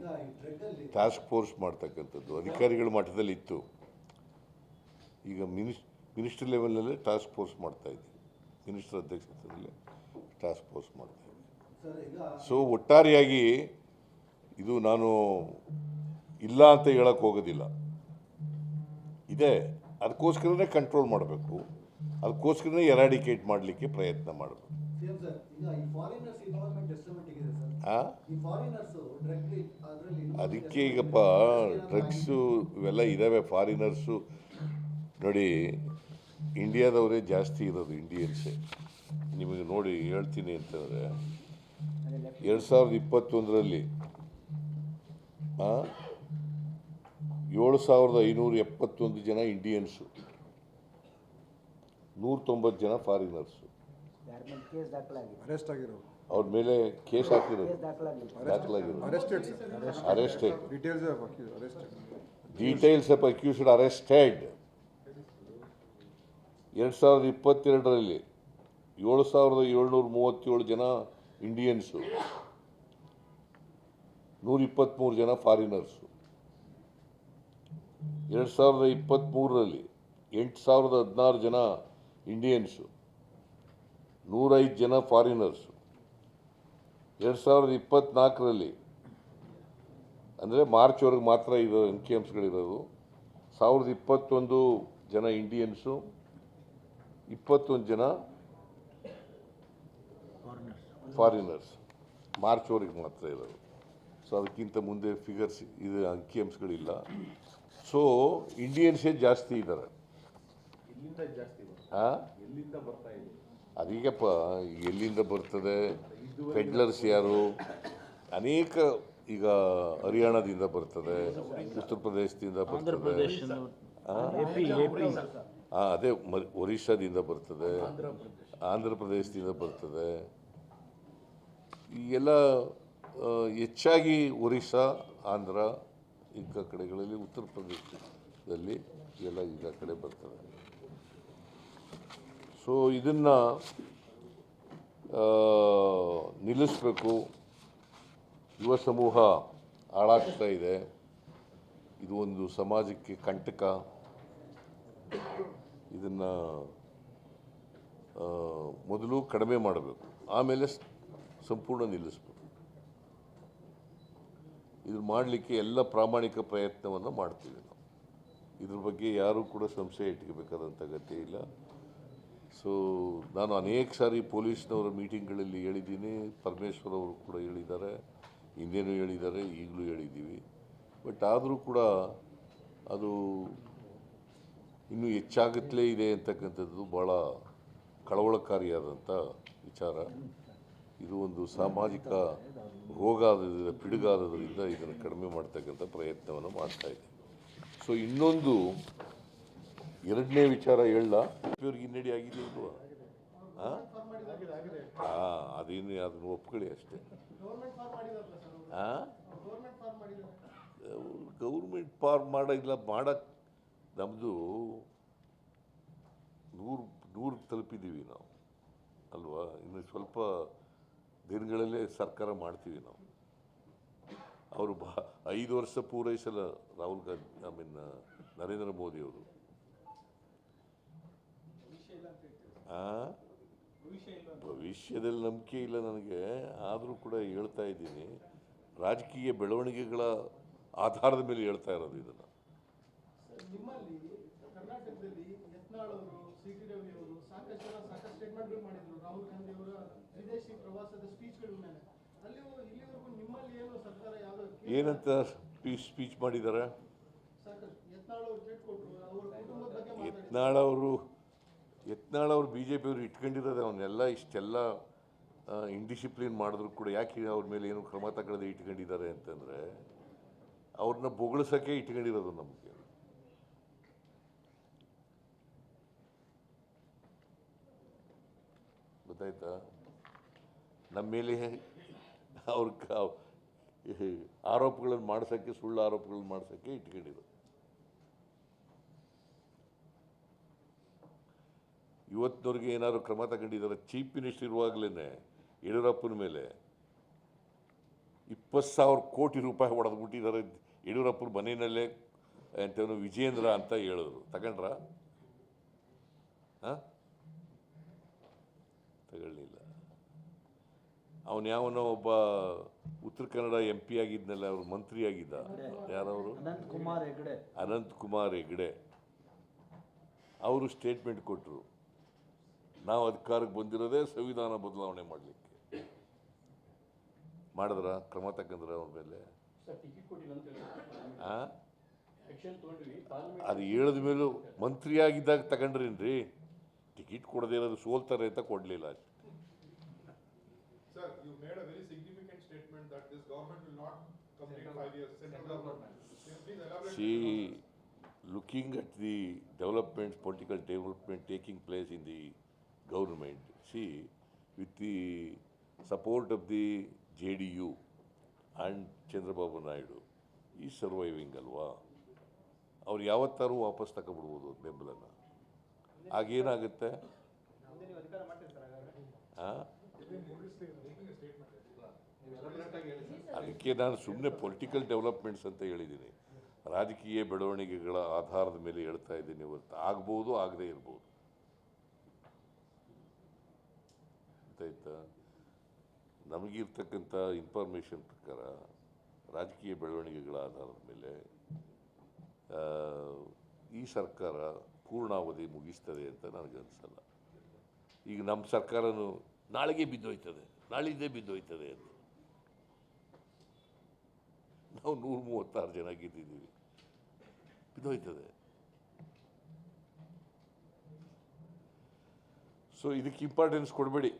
ಟಾಸ್ಕ್ ಫೋರ್ಸ್ ಮಾಡ್ತಕ್ಕಂಥದ್ದು ಅಧಿಕಾರಿಗಳ ಮಟ್ಟದಲ್ಲಿ ಇತ್ತು. ಈಗ ಮಿನಿಸ್ಟ್ರಿ ಲೆವೆಲಲ್ಲೇ ಟಾಸ್ಕ್ ಫೋರ್ಸ್ ಮಾಡ್ತಾಯಿದ್ದೀವಿ. ಮಿನಿಸ್ಟರ್ ಅಧ್ಯಕ್ಷತೆಯಲ್ಲೇ ಟಾಸ್ಕ್ ಫೋರ್ಸ್ ಮಾಡ್ತಾಯಿದ್ದೀವಿ. ಸೊ ಒಟ್ಟಾರೆಯಾಗಿ ಇದು ನಾನು ಇಲ್ಲ ಅಂತ ಹೇಳಕ್ಕೆ ಹೋಗೋದಿಲ್ಲ, ಇದೆ. ಅದಕ್ಕೋಸ್ಕರನೇ ಕಂಟ್ರೋಲ್ ಮಾಡಬೇಕು, ಅದಕ್ಕೋಸ್ಕರನೇ ಎರಾಡಿಕೇಟ್ ಮಾಡಲಿಕ್ಕೆ ಪ್ರಯತ್ನ ಮಾಡಬೇಕು. ಅದಕ್ಕೆ ಈಗಪ್ಪ ಡ್ರಗ್ಸು ಇವೆಲ್ಲ ಇದ್ದಾವೆ. ಫಾರಿನರ್ಸು ನೋಡಿ, ಇಂಡಿಯಾದವರೇ ಜಾಸ್ತಿ ಇರೋದು, ಇಂಡಿಯನ್ಸೇ. ನಿಮಗೆ ನೋಡಿ ಹೇಳ್ತೀನಿ ಅಂತಂದರೆ 2021ರಲ್ಲಿ 7,571 ಜನ ಇಂಡಿಯನ್ಸು, 190 ಜನ ಫಾರಿನರ್ಸು. ಅರೆಸ್ಟ್ ಆಗಿರೋದು, ಅವ್ರ ಮೇಲೆ ಕೇಸ್ ಹಾಕಿರೋದು, ದಾಖಲಾಗಿರೋದು, arrested. Details of accused arrested. 2022ರಲ್ಲಿ 7,737 ಜನ ಇಂಡಿಯನ್ಸು, 123 ಜನ ಫಾರಿನರ್ಸು. 2023ರಲ್ಲಿ 8,016 ಜನ ಇಂಡಿಯನ್ಸು, 105 ಜನ ಫಾರಿನರ್ಸು. 2024ರಲ್ಲಿ ಅಂದರೆ ಮಾರ್ಚ್ವರೆಗೆ ಮಾತ್ರ ಇದು ಅಂಕಿಅಂಶಗಳಿರೋದು. 1,021 ಜನ ಇಂಡಿಯನ್ಸು, 21 ಜನ ಫಾರಿನರ್ಸ್. ಮಾರ್ಚ್ವರೆಗೆ ಮಾತ್ರ ಇರೋದು. ಸೊ ಅದಕ್ಕಿಂತ ಮುಂದೆ ಫಿಗರ್ಸ್ ಇದು ಅಂಕಿಅಂಶಗಳಿಲ್ಲ. ಸೊ ಇಂಡಿಯನ್ಸೇ ಜಾಸ್ತಿ ಇದ್ದಾರೆ. ಅದೀಗಪ್ಪ ಎಲ್ಲಿಂದ ಬರ್ತದೆ, ಪೆಡ್ಲರ್ಸ್ ಯಾರು, ಅನೇಕ ಈಗ ಹರಿಯಾಣದಿಂದ ಬರ್ತದೆ, ಉತ್ತರ ಪ್ರದೇಶದಿಂದ ಬರ್ತದೆ, ಅದೇ ಒರಿಸ್ಸಾದಿಂದ ಬರ್ತದೆ, ಆಂಧ್ರ ಪ್ರದೇಶದಿಂದ ಬರ್ತದೆ. ಈಗೆಲ್ಲ ಹೆಚ್ಚಾಗಿ ಒರಿಸ್ಸಾ, ಆಂಧ್ರ ಈ ಕಡೆಗಳಲ್ಲಿ, ಉತ್ತರ ಪ್ರದೇಶದಲ್ಲಿ ಎಲ್ಲ ಈಗ ಕಡೆ ಬರ್ತದೆ. ಸೊ ಇದನ್ನು ನಿಲ್ಲಿಸಬೇಕು. ಯುವ ಸಮೂಹ ಹಾಳಾಗ್ತಾ ಇದೆ. ಇದು ಒಂದು ಸಮಾಜಕ್ಕೆ ಕಂಟಕ. ಇದನ್ನು ಮೊದಲು ಕಡಿಮೆ ಮಾಡಬೇಕು, ಆಮೇಲೆ ಸಂಪೂರ್ಣ ನಿಲ್ಲಿಸಬೇಕು. ಇದು ಮಾಡಲಿಕ್ಕೆ ಎಲ್ಲ ಪ್ರಾಮಾಣಿಕ ಪ್ರಯತ್ನವನ್ನು ಮಾಡ್ತೀವಿ ನಾವು. ಇದ್ರ ಬಗ್ಗೆ ಯಾರೂ ಕೂಡ ಸಂಶಯ ಇಟ್ಕೋಬೇಕಾದಂಥ ಅಗತ್ಯ ಇಲ್ಲ. ಸೊ ನಾನು ಅನೇಕ ಸಾರಿ ಪೊಲೀಸ್ನವರ ಮೀಟಿಂಗ್ಗಳಲ್ಲಿ ಹೇಳಿದ್ದೀನಿ, ಪರಮೇಶ್ವರ್ ಅವರು ಕೂಡ ಹೇಳಿದ್ದಾರೆ, ಹಿಂದೇನೂ ಹೇಳಿದ್ದಾರೆ, ಈಗಲೂ ಹೇಳಿದ್ದೀವಿ. ಬಟ್ ಆದರೂ ಕೂಡ ಅದು ಇನ್ನೂ ಹೆಚ್ಚಾಗುತ್ತಲೇ ಇದೆ ಅಂತಕ್ಕಂಥದ್ದು ಭಾಳ ಕಳವಳಕಾರಿಯಾದಂಥ ವಿಚಾರ. ಇದು ಒಂದು ಸಾಮಾಜಿಕ ರೋಗ ಆದ ಪಿಡುಗಾದದ್ರಿಂದ ಇದನ್ನು ಕಡಿಮೆ ಮಾಡ್ತಕ್ಕಂಥ ಪ್ರಯತ್ನವನ್ನು ಮಾಡ್ತಾಯಿದೆ. ಸೊ ಇನ್ನೊಂದು ಎರಡನೇ ವಿಚಾರ ಹೇಳ, ಇವ್ರಿಗೆ ಹಿನ್ನಡೆ ಆಗಿದೆ ಇಲ್ವಾ? ಅದೇನು ಅದನ್ನು ಒಪ್ಕೊಳ್ಳಿ ಅಷ್ಟೇ. ಗೌರ್ಮೆಂಟ್ ಫಾರ್ಮ್ ಮಾಡಿಲ್ಲ, ಮಾಡಕ್ಕೆ ನಮ್ಮದು 100 ತಲುಪಿದ್ದೀವಿ ನಾವು ಅಲ್ವಾ. ಇನ್ನು ಸ್ವಲ್ಪ ದಿನಗಳಲ್ಲೇ ಸರ್ಕಾರ ಮಾಡ್ತೀವಿ ನಾವು. ಅವರು 5 ವರ್ಷ ಪೂರೈಸಲ್ಲ ರಾಹುಲ್ ಗಾಂಧಿ, ನರೇಂದ್ರ ಮೋದಿಯವರು. ಭವಿಷ್ಯದಲ್ಲಿ ನಂಬಿಕೆ ಇಲ್ಲ ನನಗೆ. ಆದರೂ ಕೂಡ ಹೇಳ್ತಾ ಇದ್ದೀನಿ, ರಾಜಕೀಯ ಬೆಳವಣಿಗೆಗಳ ಆಧಾರದ ಮೇಲೆ ಹೇಳ್ತಾ ಇರೋದು ಇದನ್ನು. ನಿಮ್ಮಲ್ಲಿ ಕರ್ನಾಟಕದಲ್ಲಿ ಯತ್ನಾಳ್ ಅವರು, ಸಿ.ಟಿ. ರವಿ ಅವರು ಸಾಕಷ್ಟು ಸ್ಟೇಟ್ಮೆಂಟ್ಗಳು ಮಾಡಿದ್ರು ರಾಹುಲ್ ಗಾಂಧಿ ಅವರ ವಿದೇಶಿ ಪ್ರವಾಸದ ಸ್ಪೀಚ್ಗಳ ಮೇಲೆ. ಇಲ್ಲಿವರೆಗೂ ನಿಮ್ಮಲ್ಲಿ ಏನು ಸರ್ಕಾರ ಯಾವುದೋ ಏನಂತ ಸ್ಪೀಚ್ ಮಾಡಿದ್ದಾರೆ? ಸಾಕಷ್ಟು ಯತ್ನಾಳ್ ಅವರು ಟ್ವೀಟ್ ಕೊಟ್ಟರು, ಅವರ ಕುಟುಂಬದ ಬಗ್ಗೆ ಯತ್ನಾಳ್ ಅವರು ಬಿ ಜೆ ಪಿಯವರು ಇಟ್ಕೊಂಡಿರೋದು ಅವನ್ನೆಲ್ಲ ಇಷ್ಟೆಲ್ಲ ಇಂಡಿಸಿಪ್ಲಿನ್ ಮಾಡಿದ್ರು ಕೂಡ ಯಾಕೆ ಅವ್ರ ಮೇಲೆ ಏನು ಕ್ರಮ ತಗೊಳ್ಳದೆ ಇಟ್ಕೊಂಡಿದ್ದಾರೆ ಅಂತಂದರೆ, ಅವ್ರನ್ನ ಬೊಗಳಿಸೋಕ್ಕೆ ಇಟ್ಕೊಂಡಿರೋದು ನಮಗೆ. ಗೊತ್ತಾಯ್ತಾ? ನಮ್ಮ ಮೇಲೆ ಅವ್ರ ಆರೋಪಗಳನ್ನು ಮಾಡ್ಸೋಕ್ಕೆ, ಸುಳ್ಳು ಆರೋಪಗಳನ್ನು ಮಾಡ್ಸೋಕ್ಕೆ ಇಟ್ಕೊಂಡಿರೋದು. ಇವತ್ತಿನವ್ರಿಗೆ ಏನಾದ್ರು ಕ್ರಮ ತಗೊಂಡಿದ್ದಾರೆ? ಚೀಫ್ ಮಿನಿಸ್ಟರ್ ಇರುವಾಗಲೇ ಯಡಿಯೂರಪ್ಪನ ಮೇಲೆ 20,000 ಕೋಟಿ ರೂಪಾಯಿ ಹೊಡೆದ್ಬಿಟ್ಟಿದ್ದಾರೆ ಯಡಿಯೂರಪ್ಪನ ಮನೆಯಲ್ಲೇ ಅಂತೇನು ವಿಜೇಂದ್ರ ಅಂತ ಹೇಳಿದ್ರು. ತಗೊಂಡ್ರ? ತಗೊಳ್ಳಿಲ್ಲ. ಅವನು ಯಾವನೋ ಒಬ್ಬ ಉತ್ತರ ಕನ್ನಡ MP ಆಗಿದ್ನಲ್ಲ, ಅವ್ರು ಮಂತ್ರಿ ಆಗಿದ್ದ, ಯಾರವರು? ಅನಂತ್ ಕುಮಾರ್ ಹೆಗಡೆ. ಅವರು ಸ್ಟೇಟ್ಮೆಂಟ್ ಕೊಟ್ಟರು, ನಾವು ಅಧಿಕಾರಕ್ಕೆ ಬಂದಿರೋದೇ ಸಂವಿಧಾನ ಬದಲಾವಣೆ ಮಾಡಲಿಕ್ಕೆ. ಮಾಡಿದ್ರ? ಕ್ರಮ ತಗೊಂಡ್ರ ಅವ್ರ ಮೇಲೆ? ಅದು ಹೇಳಿದ ಮೇಲೂ ಮಂತ್ರಿಯಾಗಿದ್ದಾಗ ತಗೊಂಡ್ರೇನ್ರಿ? ಟಿಕೆಟ್ ಕೊಡದೇ ಇರೋದು ಸೋಲ್ತಾರೆ ಅಂತ ಕೊಡಲಿಲ್ಲ. Sir, you made a very significant statement that this government will not complete 5 years. Central government. Please elaborate. See, looking at the development, political development taking place in the government, see, with the support of the JDU and Chandrababu Naidu, is surviving ಅಲ್ವಾ? ಅವ್ರು ಯಾವತ್ತಾರು ವಾಪಸ್ ತಗೊಬಿಡ್ಬೋದು ಬೆಂಬಲನ. ಆಗೇನಾಗುತ್ತೆ? ಅದಕ್ಕೆ ಅದಕ್ಕೆ ನಾನು ಸುಮ್ಮನೆ political developments ಅಂತ ಹೇಳಿದ್ದೀನಿ, ರಾಜಕೀಯ ಬೆಳವಣಿಗೆಗಳ ಆಧಾರದ ಮೇಲೆ ಹೇಳ್ತಾ ಇದ್ದೀನಿ ಹೊರತು ಆಗ್ಬೋದು ಆಗದೇ ಇರ್ಬೋದು. ಗೊತ್ತಾಯ್ತಾ? ನಮಗಿರ್ತಕ್ಕಂಥ ಇನ್ಫಾರ್ಮೇಷನ್ ಪ್ರಕಾರ ರಾಜಕೀಯ ಬೆಳವಣಿಗೆಗಳ ಆಧಾರದ ಮೇಲೆ ಈ ಸರ್ಕಾರ ಪೂರ್ಣಾವಧಿ ಮುಗಿಸ್ತದೆ ಅಂತ ನನಗನ್ಸಲ್ಲ. ಈಗ ನಮ್ಮ ಸರ್ಕಾರನೂ ನಾಳೆಗೆ ಬಿದ್ದೋಯ್ತದೆ, ನಾಳಿದ್ದೇ ಬಿದ್ದೋಯ್ತದೆ ಅಂತ. ನಾವು 136 ಜನ ಗೆದ್ದಿದ್ದೀವಿ, ಬಿದ್ದೋಯ್ತದೆ. ಸೊ ಇದಕ್ಕೆ ಇಂಪಾರ್ಟೆನ್ಸ್ ಕೊಡಬೇಡಿ.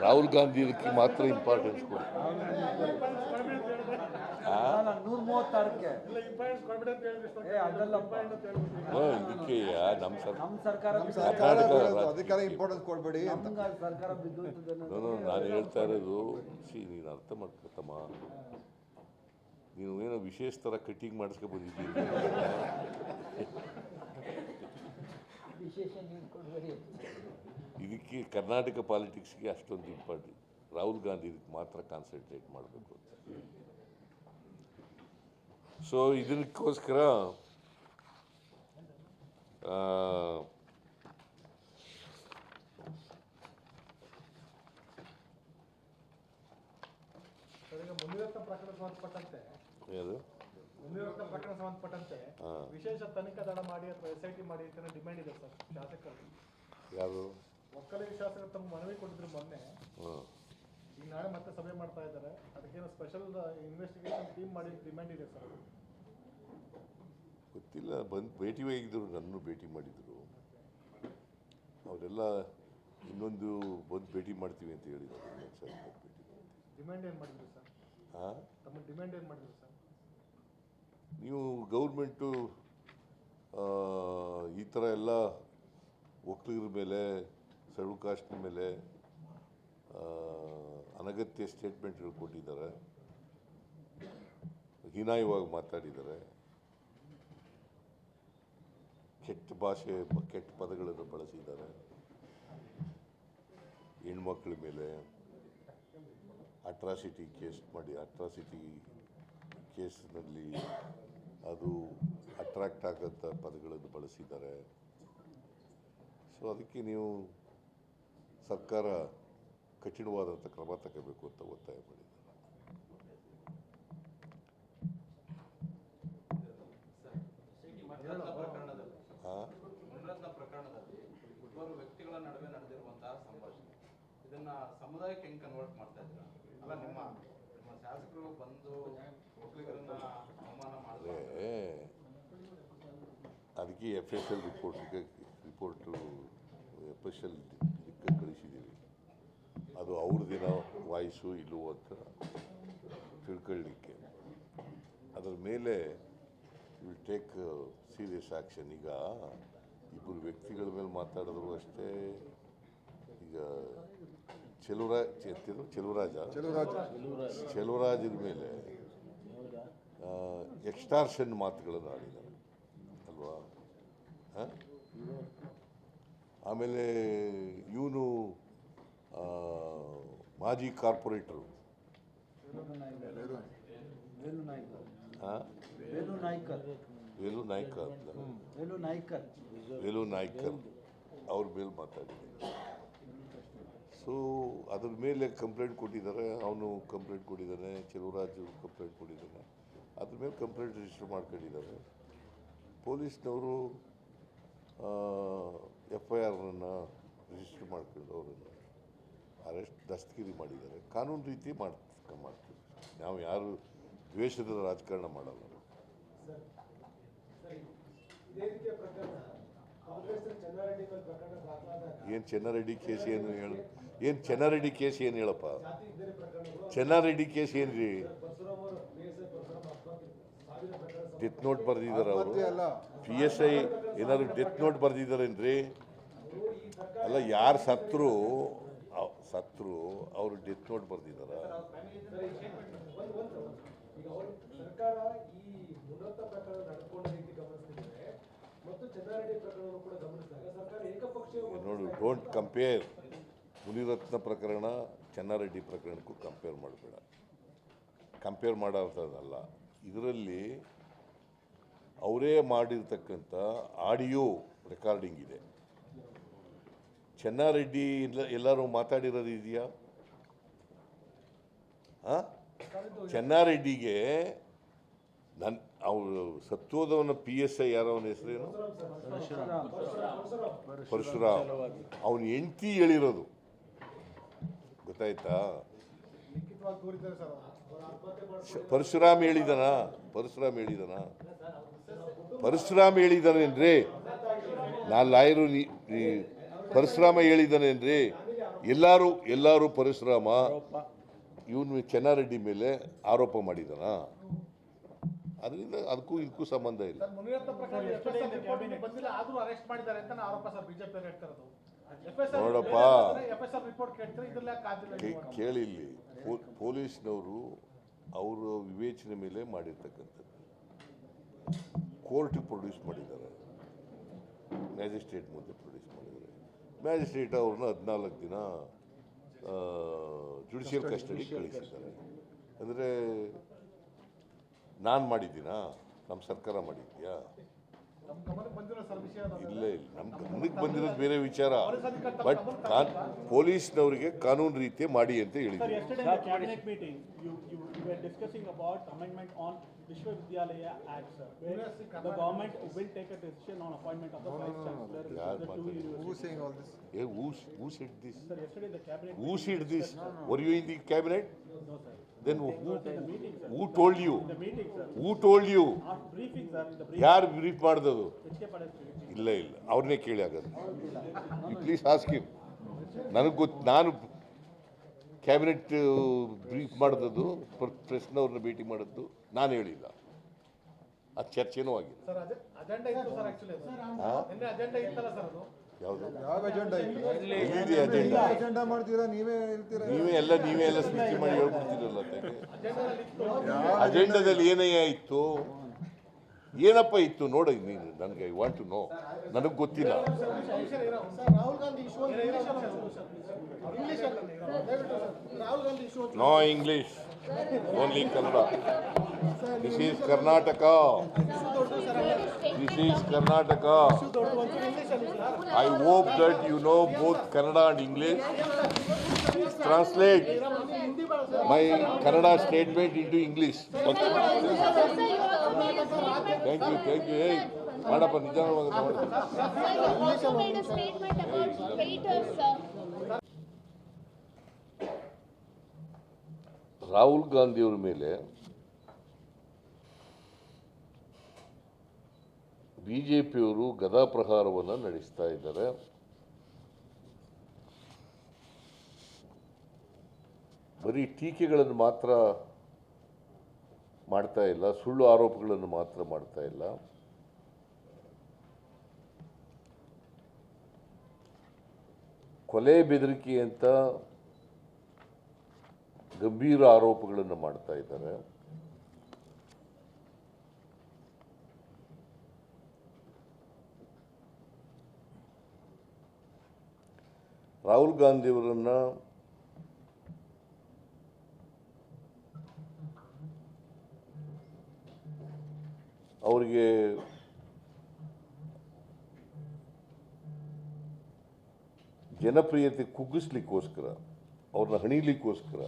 ರಾಹುಲ್ ಗಾಂಧಿ ಇದಕ್ಕೆ ಮಾತ್ರ ಇಂಪಾರ್ಟೆನ್ಸ್ ಕೊಡಿ. 136ಕ್ಕೆ ಇಲ್ಲ ಇಂಪಾರ್ಟೆನ್ಸ್ ಕೊಡ್ಬಿಡಿ ಅಂತ ಹೇಳಿದ್ರಿ ಸರ್. ಅದಲ್ಲಪ್ಪ, ಇದಕ್ಕೆ ನಮ್ಮ ನಮ್ಮ ಸರ್ಕಾರ ಅಧಿಕಾರ ಇಂಪಾರ್ಟೆನ್ಸ್ ಕೊಡಬೇಡಿ ಅಂತ. ನಮ್ಗೆ ಸರ್ಕಾರ ಬಿದ್ದೋಯ್ತದೆ ನಾನು ಹೇಳ್ತಾ ಇರೋದು, ನೀನು ಅರ್ಥ ಮಾಡ್ಕೊತಮ್ಮ, ನೀನು ಏನೋ ವಿಶೇಷ ಥರ ಕಟ್ಟಿಂಗ್ ಮಾಡಿಸ್ಕೊ ಬಂದಿದ್ದೀನಿ. ವಿಶೇಷ ನೀವು ಕೊಡಬೇಡಿ. ಇದಕ್ಕೆ ಕರ್ನಾಟಕ ಪಾಲಿಟಿಕ್ಸ್ಗೆ ಅಷ್ಟೊಂದು ಇಂಪಾರ್ಟೆಂಟ್. ರಾಹುಲ್ ಗಾಂಧಿ ಇದಕ್ಕೆ ಮಾತ್ರ ಕಾನ್ಸಂಟ್ರೇಟ್ ಮಾಡಬೇಕು ಅಂತ. ಸೊ ಇದಕ್ಕೋಸ್ಕರ ಈಗ ಮುನಿರತ್ನ ಪ್ರಕರಣ ಸಂಬಂಧಪಟ್ಟಂತೆ ಯಾರು ಮುನಿರತ್ನ ಪ್ರಕರಣ ಸಂಬಂಧಪಟ್ಟಂತೆ ವಿಶೇಷ ತನಿಖಾ ದಳ ಮಾಡಿ ಅಥವಾ SIT ಮಾಡಿ ಅಂತ ಡಿಮ್ಯಾಂಡ್ ಇದೆ ಸರ್ ಶಾಸಕರು. ಯಾರು ಒಕ್ಕಲಿಗ ಶಾಸಕರು ತಮ್ಮ ಮನವಿ ಕೊಟ್ಟಿದ್ರು ಮೊನ್ನೆ. ಹಾಂ, ಈಗ ನಾಳೆ ಮತ್ತೆ ಸಭೆ ಮಾಡ್ತಾ ಇದ್ದಾರೆ. ಅದಕ್ಕೇನು ಸ್ಪೆಷಲ್ ಇನ್ವೆಸ್ಟಿಗೇಷನ್ ಟೀಮ್ ಮಾಡಿ ಡಿಮ್ಯಾಂಡ್ ಇದೆ ಸರ್. ಗೊತ್ತಿಲ್ಲ. ಬಂದು ಭೇಟಿ ಹೋಗಿದ್ರು, ನನ್ನನ್ನು ಭೇಟಿ ಮಾಡಿದರು. ಅವರೆಲ್ಲ ಇನ್ನೊಂದು ಬಂದು ಭೇಟಿ ಮಾಡ್ತೀವಿ ಅಂತ ಹೇಳಿದ್ದಾರೆ. ಇನ್ನೊಂದು ಸರಿ ಬಂದು ಭೇಟಿ ಮಾಡ್ತೀವಿ. ಡಿಮ್ಯಾಂಡ್ ಏನು ಮಾಡಿದ್ರು ಸರ್? ಹಾಂ, ತಮ್ಮ ಡಿಮ್ಯಾಂಡ್ ಏನು ಮಾಡಿದ್ರು ಸರ್? ನೀವು ಗೌರ್ಮೆಂಟು ಈ ಥರ ಎಲ್ಲ ಒಕ್ಕಲಿಗರ ಮೇಲೆ, ಸೆಡ್ಯೂಲ್ ಕಾಸ್ಟ್ ಮೇಲೆ ಅನಗತ್ಯ ಸ್ಟೇಟ್ಮೆಂಟ್ಗಳು ಕೊಟ್ಟಿದ್ದಾರೆ, ಹೀನಾಯವಾಗಿ ಮಾತಾಡಿದ್ದಾರೆ, ಕೆಟ್ಟ ಭಾಷೆ, ಕೆಟ್ಟ ಪದಗಳನ್ನು ಬಳಸಿದ್ದಾರೆ, ಹೆಣ್ಮಕ್ಳ ಮೇಲೆ ಅಟ್ರಾಸಿಟಿ ಕೇಸ್ ಮಾಡಿ, ಅಟ್ರಾಸಿಟಿ ಕೇಸ್ನಲ್ಲಿ ಅದು ಅಟ್ರಾಕ್ಟ್ ಆಗೋಂಥ ಪದಗಳನ್ನು ಬಳಸಿದ್ದಾರೆ. ಸೊ ಅದಕ್ಕೆ ನೀವು ಸರ್ಕಾರ ಕಠಿಣವಾದಂಥ ಕ್ರಮ ತಗೋಬೇಕು ಅಂತ ಒತ್ತಾಯ ಮಾಡಿದ್ದಾರೆ. ಮುನಿರತ್ನ ಪ್ರಕರಣದಲ್ಲಿ ಇಬ್ಬರು ವ್ಯಕ್ತಿಗಳ ನಡುವೆ ನಡೆದಿರುವಂತಹ ಸಂಭಾಷಣೆ, ಇದನ್ನ ಸಮುದಾಯಕ್ಕೆ ಹೆಂಗ್ ಕನ್ವರ್ಟ್ ಮಾಡ್ತಾ ಇದ್ದೀರಾ? ಅಲ್ಲ, ನಿಮ್ಮ ಶಾಸಕರು ಬಂದು ಒಕ್ಕಲಿಗರನ್ನ ಅವಮಾನ ಮಾಡಿದ್ರೆ ಅದಕ್ಕೆ FSL ರಿಪೋರ್ಟು FSL ಇದಕ್ಕೆ ಕಳಿಸಿದ್ದೀವಿ. ಅದು ಅವ್ರದ್ದಿನ ವಾಯ್ಸು ಇಲ್ಲವೋ ಅಂತ ತಿಳ್ಕೊಳ್ಳಿಕ್ಕೆ. ಅದರ ಮೇಲೆ ವಿಲ್ ಟೇಕ್ ಸೀರಿಯಸ್ ಆ್ಯಕ್ಷನ್. ಈಗ ಇಬ್ಬರು ವ್ಯಕ್ತಿಗಳ ಮೇಲೆ ಮಾತಾಡಿದ್ರು ಅಷ್ಟೇ. ಈಗ ಚೆಲುವರಾಜರ ಮೇಲೆ ಎಕ್ಸ್ಟಾರ್ಷನ್ ಮಾತುಗಳನ್ನು ಆಡಿದ್ದಾರೆ ಅಲ್ವಾ? ಆಮೇಲೆ ಇವನು ಮಾಜಿ ಕಾರ್ಪೊರೇಟರು ವೇಲು ನಾಯ್ಕರ್ ಅವ್ರ ಮೇಲೆ ಮಾತಾಡಿದ್ದಾರೆ. ಸೊ ಅದ್ರ ಮೇಲೆ ಕಂಪ್ಲೇಂಟ್ ಕೊಟ್ಟಿದ್ದಾರೆ. ಅವನು ಕಂಪ್ಲೇಂಟ್ ಕೊಟ್ಟಿದ್ದಾನೆ, ಚೆಲುವರಾಜು ಕಂಪ್ಲೇಂಟ್ ಕೊಟ್ಟಿದ್ದಾನೆ. ಅದ್ರ ಮೇಲೆ ಕಂಪ್ಲೇಂಟ್ ರಿಜಿಸ್ಟರ್ ಮಾಡ್ಕೊಂಡಿದ್ದಾರೆ. ಪೊಲೀಸ್ನವರು FIRನ ರಿಜಿಸ್ಟರ್ ಮಾಡ್ಕೊಂಡು ಅವರನ್ನು ಅರೆಸ್ಟ್, ದಸ್ತಗಿರಿ ಮಾಡಿದ್ದಾರೆ. ಕಾನೂನು ರೀತಿ ಮಾಡ್ತೀವಿ. ನಾವು ಯಾರು ದ್ವೇಷದ ರಾಜಕಾರಣ ಮಾಡಲ್ಲ. ಏನು ಚೆನ್ನಾರೆಡ್ಡಿ ಕೇಸ್ ಏನು ಹೇಳು? ಏನು ಚೆನ್ನಾರೆಡ್ಡಿ ಕೇಸ್ ಏನು ಹೇಳಪ್ಪ? ಚೆನ್ನಾರೆಡ್ಡಿ ಕೇಸ್ ಏನು ರೀ? ಡೆತ್ ನೋಟ್ ಬರೆದಿದ್ದಾರೆ ಅವರು. PSI ಏನಾದ್ರು ಡೆತ್ ನೋಟ್ ಬರೆದಿದ್ದಾರೇನ್ರಿ? ಅಲ್ಲ, ಯಾರು ಸತ್ರು ಅವರು ಡೆತ್ ನೋಟ್ ಬರೆದಿದ್ದಾರ? ಸರ್ಕಾರ ಈ ಮುನಿರತ್ನ ಪ್ರಕರಣ ನಡೆದುಕೊಂಡ ರೀತಿ ಗಮನಿಸ್ತಿದ್ದಾರೆ ಮತ್ತು ಚೆನ್ನಾರೆಡ್ಡಿ ಪ್ರಕರಣವನ್ನು ಕೂಡ ಗಮನಿಸಿದಾಗ ಸರ್ಕಾರ ಏಕಪಕ್ಷೀಯ ನೋಡು, ಡೋಂಟ್ ಕಂಪೇರ್ ಮುನಿರತ್ನ ಪ್ರಕರಣ ಚೆನ್ನಾರೆಡ್ಡಿ ಪ್ರಕರಣಕ್ಕೂ ಕಂಪೇರ್ ಮಾಡಬೇಡ. ಕಂಪೇರ್ ಮಾಡೋಂಥದ್ದಲ್ಲ. ಇದರಲ್ಲಿ ಅವರೇ ಮಾಡಿರ್ತಕ್ಕಂಥ ಆಡಿಯೋ ರೆಕಾರ್ಡಿಂಗ್ ಇದೆ. ಚೆನ್ನಾರೆಡ್ಡಿ ಎಲ್ಲರೂ ಮಾತಾಡಿರೋದು ಇದೆಯಾ? ಚೆನ್ನಾರೆಡ್ಡಿಗೆ ಅವರು ಸತ್ತೋದವನ PSI ಯಾರೋ ಅವನ ಹೆಸರೇನು? ಪರಶುರಾಮ್. ಅವನ ಹೆಂಡತಿ ಹೇಳಿರೋದು ಗೊತ್ತಾಯ್ತಾ? ಪರಶುರಾಮ್ ಹೇಳಿದಾನೇನ್ರಿ? ನಾನು ಲಾಯರು, ಪರಶುರಾಮ ಹೇಳಿದಾನೇನ್ರಿ? ಎಲ್ಲರೂ ಪರಶುರಾಮ ಇವನು ಚೆನ್ನಾರೆಡ್ಡಿ ಮೇಲೆ ಆರೋಪ ಮಾಡಿದಾನ. ಅದರಿಂದ ಅದಕ್ಕೂ ಇದಕ್ಕೂ ಸಂಬಂಧ ಇಲ್ಲ. ನೋಡಪ್ಪ, ಕೇಳಿಲ್ಲಿ, ಪೊಲೀಸ್ನವರು ಅವರ ವಿವೇಚನೆ ಮೇಲೆ ಮಾಡಿರ್ತಕ್ಕಂಥದ್ದು. ಕೋರ್ಟಿಗೆ ಪ್ರೊಡ್ಯೂಸ್ ಮಾಡಿದ್ದಾರೆ, ಮ್ಯಾಜಿಸ್ಟ್ರೇಟ್ ಮುಂದೆ ಪ್ರೊಡ್ಯೂಸ್ ಮಾಡಿದ್ದಾರೆ. ಮ್ಯಾಜಿಸ್ಟ್ರೇಟ್ ಅವ್ರನ್ನ 14 ದಿನ ಜುಡಿಷಿಯಲ್ ಕಸ್ಟಡಿ ಕಳಿಸಿದ್ದಾರೆ. ಅಂದರೆ ನಾನು ಮಾಡಿದ್ದೀನಾ? ನಮ್ಮ ಸರ್ಕಾರ ಮಾಡಿದ್ಯಾ? ಇಲ್ಲ, ನಮ್ಮ ಗಮನಕ್ಕೆ ಬಂದಿರೋದು ಬೇರೆ ವಿಚಾರ. ಬಟ್ ಪೊಲೀಸ್ನವರಿಗೆ ಕಾನೂನು ರೀತಿ ಮಾಡಿ ಅಂತ ಹೇಳಿದ್ರು. Who said this? Were you in the cabinet? Then who told you? Who told you? ಯಾರು ಬ್ರೀಫ್ ಮಾಡಿದದು? ಇಲ್ಲ, ಅವ್ರನ್ನೇ ಕೇಳಿ ಆಗೋದು. Please ask him. ನನಗೆ ಗೊತ್ತು, ನಾನು ಕ್ಯಾಬಿನೆಟ್ ಬ್ರೀಫ್ ಮಾಡಿದ್ದು, ಪ್ರೆಸ್ನವ್ರನ್ನ ಭೇಟಿ ಮಾಡಿದ್ದು ನಾನು ಹೇಳಿಲ್ಲ. ಅದು ಚರ್ಚೆನೂ ಆಗಿದೆ. ಯಾವುದು? ಯಾವ ಅಜೆಂಡಾ ಇತ್ತು? ಎಲ್ಲಿದೆ ಅಜೆಂಡಾ? ಅಜೆಂಡಾ ಮಾಡ್ತೀರಾ ನೀವೇ ಹೇಳ್ತೀರಾ? ನೀವೇ ಎಲ್ಲ ಸೃಷ್ಟಿ ಮಾಡಿ ಹೇಳ್ಬಿಡ್ತೀರಲ್ಲ. ಅಜೆಂಡಾದಲ್ಲಿ ಏನಯ್ಯ ಇತ್ತು? ಏನಪ್ಪ ಇತ್ತು ನೋಡ, ನೀನು ನನಗೆ ಐ ವಾಂಟ್ ಟು ನೋ. ನನಗೆ ಗೊತ್ತಿಲ್ಲ. Rahul Gandhi issue Rahul Gandhi issue no English, only Kannada. This is Karnataka. I hope that you know both Kannada and English. Please translate my Kannada statement into English. Okay. Thank you. Hey, madappa nijanavaga nodu. Also made a statement about waiters. Rahul Gandhi ಅವರ ಮೇಲೆ ಬಿಜೆಪಿಯವರು ಗದಾಪ್ರಹಾರವನ್ನು ನಡೆಸ್ತಾ ಇದ್ದಾರೆ. ಬರೀ ಟೀಕೆಗಳನ್ನು ಮಾತ್ರ ಮಾಡ್ತಾ ಇಲ್ಲ, ಸುಳ್ಳು ಆರೋಪಗಳನ್ನು ಮಾತ್ರ ಮಾಡ್ತಾ ಇಲ್ಲ. ಕೊಲೆ ಬೆದರಿಕೆ ಅಂತ ಗಂಭೀರ ಆರೋಪಗಳನ್ನು ಮಾಡ್ತಾ ಇದ್ದಾರೆ. ರಾಹುಲ್ ಗಾಂಧಿಯವರನ್ನ ಅವರಿಗೆ ಜನಪ್ರಿಯತೆ ಕುಗ್ಗಿಸ್ಲಿಕ್ಕೋಸ್ಕರ, ಅವ್ರನ್ನ ಹಣಿಲಿಕ್ಕೋಸ್ಕರ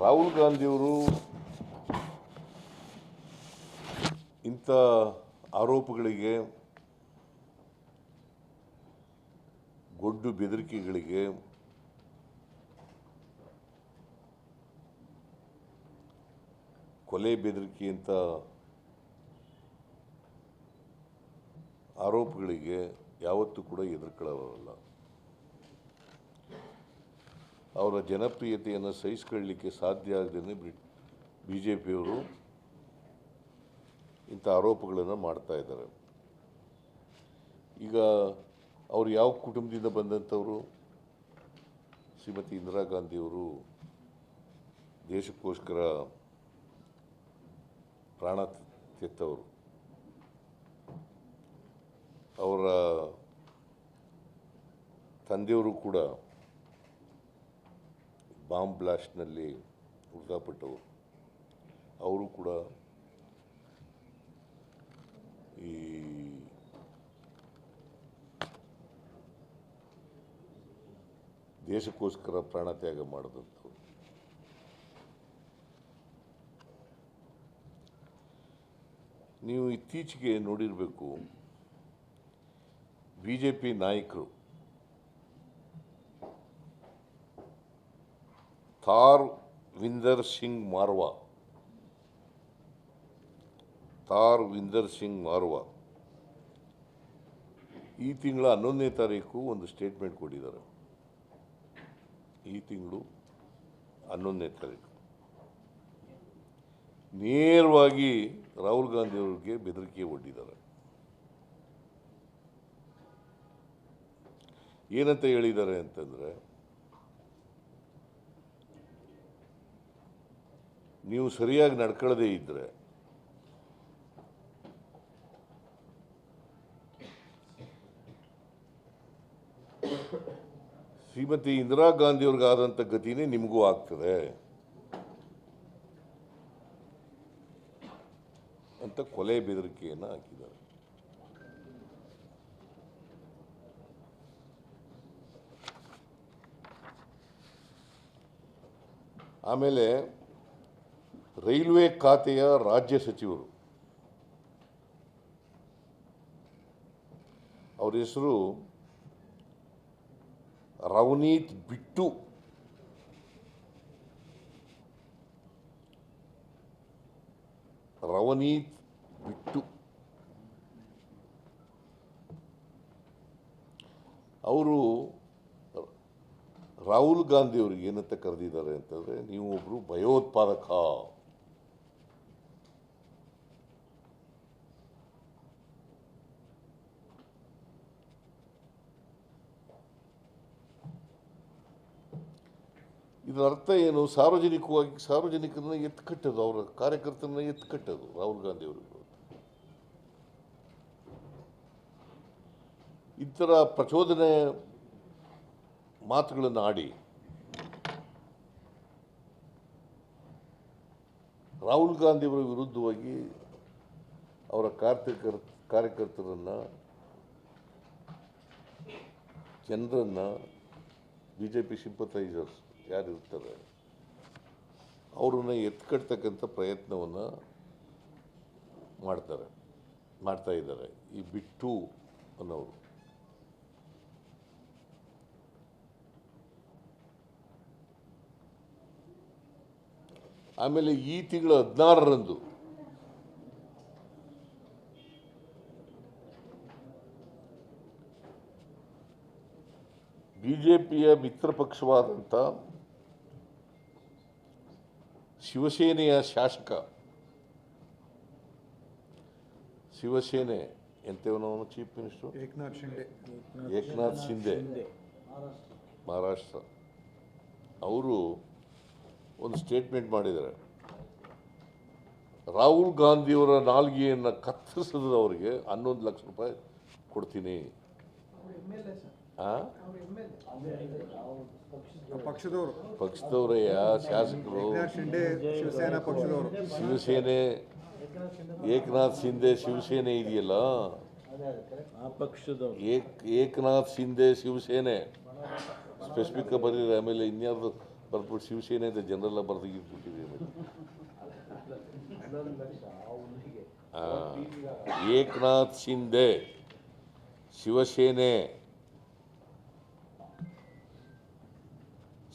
ರಾಹುಲ್ ಗಾಂಧಿಯವರು ಇಂಥ ಆರೋಪಗಳಿಗೆ, ಗೊಡ್ಡು ಬೆದರಿಕೆಗಳಿಗೆ ಕೊಲೆ ಬೆದರಿಕೆ ಅಂತ ಆರೋಪಗಳಿಗೆ ಯಾವತ್ತೂ ಕೂಡ ಹೆದರ್ಕೊಳ್ಳೋರಲ್ಲ. ಅವರ ಜನಪ್ರಿಯತೆಯನ್ನು ಸಹಿಸಿಕೊಳ್ಳಲಿಕ್ಕೆ ಸಾಧ್ಯ ಆಗದೇ ಬಿಜೆಪಿಯವರು ಇಂಥ ಆರೋಪಗಳನ್ನು ಮಾಡ್ತಾ ಇದ್ದಾರೆ. ಈಗ ಅವರು ಯಾವ ಕುಟುಂಬದಿಂದ ಬಂದಂಥವರು? ಶ್ರೀಮತಿ ಇಂದಿರಾ ಗಾಂಧಿಯವರು ದೇಶಕ್ಕೋಸ್ಕರ ಪ್ರಾಣ ತೆತ್ತವರು. ಅವರ ತಂದೆಯವರು ಕೂಡ ಬಾಂಬ್ ಬ್ಲಾಸ್ಟ್ನಲ್ಲಿ ಮೃತಪಟ್ಟವರು. ಅವರು ಕೂಡ ಈ ದೇಶಕ್ಕೋಸ್ಕರ ಪ್ರಾಣತ್ಯಾಗ ಮಾಡಿದಂಥವ್ರು. ನೀವು ಇತ್ತೀಚೆಗೆ ನೋಡಿರಬೇಕು, BJP ನಾಯಕರು ತಾರ್ವಿಂದರ್ ಸಿಂಗ್ ಮಾರ್ವಾ ಈ ತಿಂಗಳ 11ನೇ ತಾರೀಕು ಒಂದು ಸ್ಟೇಟ್ಮೆಂಟ್ ಕೊಟ್ಟಿದ್ದಾರೆ. ಈ ತಿಂಗಳು 11ನೇ ತಾರೀಕು ನೇರವಾಗಿ ರಾಹುಲ್ ಗಾಂಧಿ ಅವರಿಗೆ ಬೆದರಿಕೆ ಒಡ್ಡಿದ್ದಾರೆ. ಏನಂತ ಹೇಳಿದ್ದಾರೆ ಅಂತಂದರೆ, ನೀವು ಸರಿಯಾಗಿ ನಡ್ಕೊಳ್ಳದೇ ಇದ್ದರೆ ಶ್ರೀಮತಿ ಇಂದಿರಾ ಗಾಂಧಿಯವ್ರಿಗಾದಂಥ ಗತಿನೇ ನಿಮಗೂ ಆಗ್ತದೆ ಅಂತ ಕೊಲೆ ಬೆದರಿಕೆಯನ್ನು ಹಾಕಿದ್ದಾರೆ. ಆಮೇಲೆ ರೈಲ್ವೆ ಖಾತೆಯ ರಾಜ್ಯ ಸಚಿವರು, ಅವ್ರ ಹೆಸರು ರವನೀತ್ ಬಿಟ್ಟು. ಅವರು ರಾಹುಲ್ ಗಾಂಧಿ ಅವರಿಗೆ ಏನಂತ ಕರೆದಿದ್ದಾರೆ ಅಂತಂದರೆ, ನೀವು ಒಬ್ಬರು ಭಯೋತ್ಪಾದಕ, ಇದರ ಅರ್ಥ ಏನು? ಸಾರ್ವಜನಿಕರನ್ನ ಎತ್ಕಟ್ಟೋದು, ಅವರ ಕಾರ್ಯಕರ್ತರನ್ನ ಎತ್ಕಟ್ಟೋದು ರಾಹುಲ್ ಗಾಂಧಿ ಅವರು. ಈ ಥರ ಪ್ರಚೋದನೆ ಮಾತುಗಳನ್ನು ಆಡಿ ರಾಹುಲ್ ಗಾಂಧಿಯವರ ವಿರುದ್ಧವಾಗಿ ಅವರ ಕಾರ್ಯಕರ್ತರನ್ನು, ಜನರನ್ನು, BJP ಸಿಂಪಥೈಸರ್ಸ್ ಯಾರಿರ್ತಾರೆ ಅವರನ್ನು ಎತ್ಕಟ್ತಕ್ಕಂಥ ಪ್ರಯತ್ನವನ್ನು ಮಾಡ್ತಾ ಇದ್ದಾರೆ ಈ ಬಿಟ್ಟು ಅನ್ನೋರು. ಆಮೇಲೆ ಈ ತಿಂಗಳ 16ರಂದು BJPಯ ಮಿತ್ರ ಪಕ್ಷವಾದಂಥ ಶಿವಸೇನೆಯ ಶಾಸಕ, ಶಿವಸೇನೆ ಎಂತವನವನು ಚೀಫ್ ಮಿನಿಸ್ಟರ್ ಏಕನಾಥ್ ಶಿಂದೆ ಮಹಾರಾಷ್ಟ್ರ, ಅವರು ಒಂದು ಸ್ಟೇಟ್ಮೆಂಟ್ ಮಾಡಿದ್ದಾರೆ. ರಾಹುಲ್ ಗಾಂಧಿಯವರ ನಾಲ್ಗೆಯನ್ನು ಕತ್ತರಿಸಿದವರಿಗೆ 11 ಲಕ್ಷ ರೂಪಾಯಿ ಕೊಡ್ತೀನಿ. ಪಕ್ಷದವರಯ್ಯ, ಶಾಸಕರು, ಶಿವಸೇನೆ, ಏಕನಾಥ್ ಶಿಂದೆ ಶಿವಸೇನೆ ಇದೆಯಲ್ಲ, ಏಕನಾಥ್ ಶಿಂದೆ ಶಿವಸೇನೆ ಸ್ಪೆಸಿಫಿಕ್ ಬರೀರಿ. ಆಮೇಲೆ ಇನ್ಯಾರ್ದು ಬರ್ಬಿಟ್ಟು ಶಿವಸೇನೆ ಅಂತ ಜನರೆಲ್ಲ ಬರ್ದಿಟ್ಬಿಟ್ಟಿದೆ. Eknath Shinde Shiv Sena,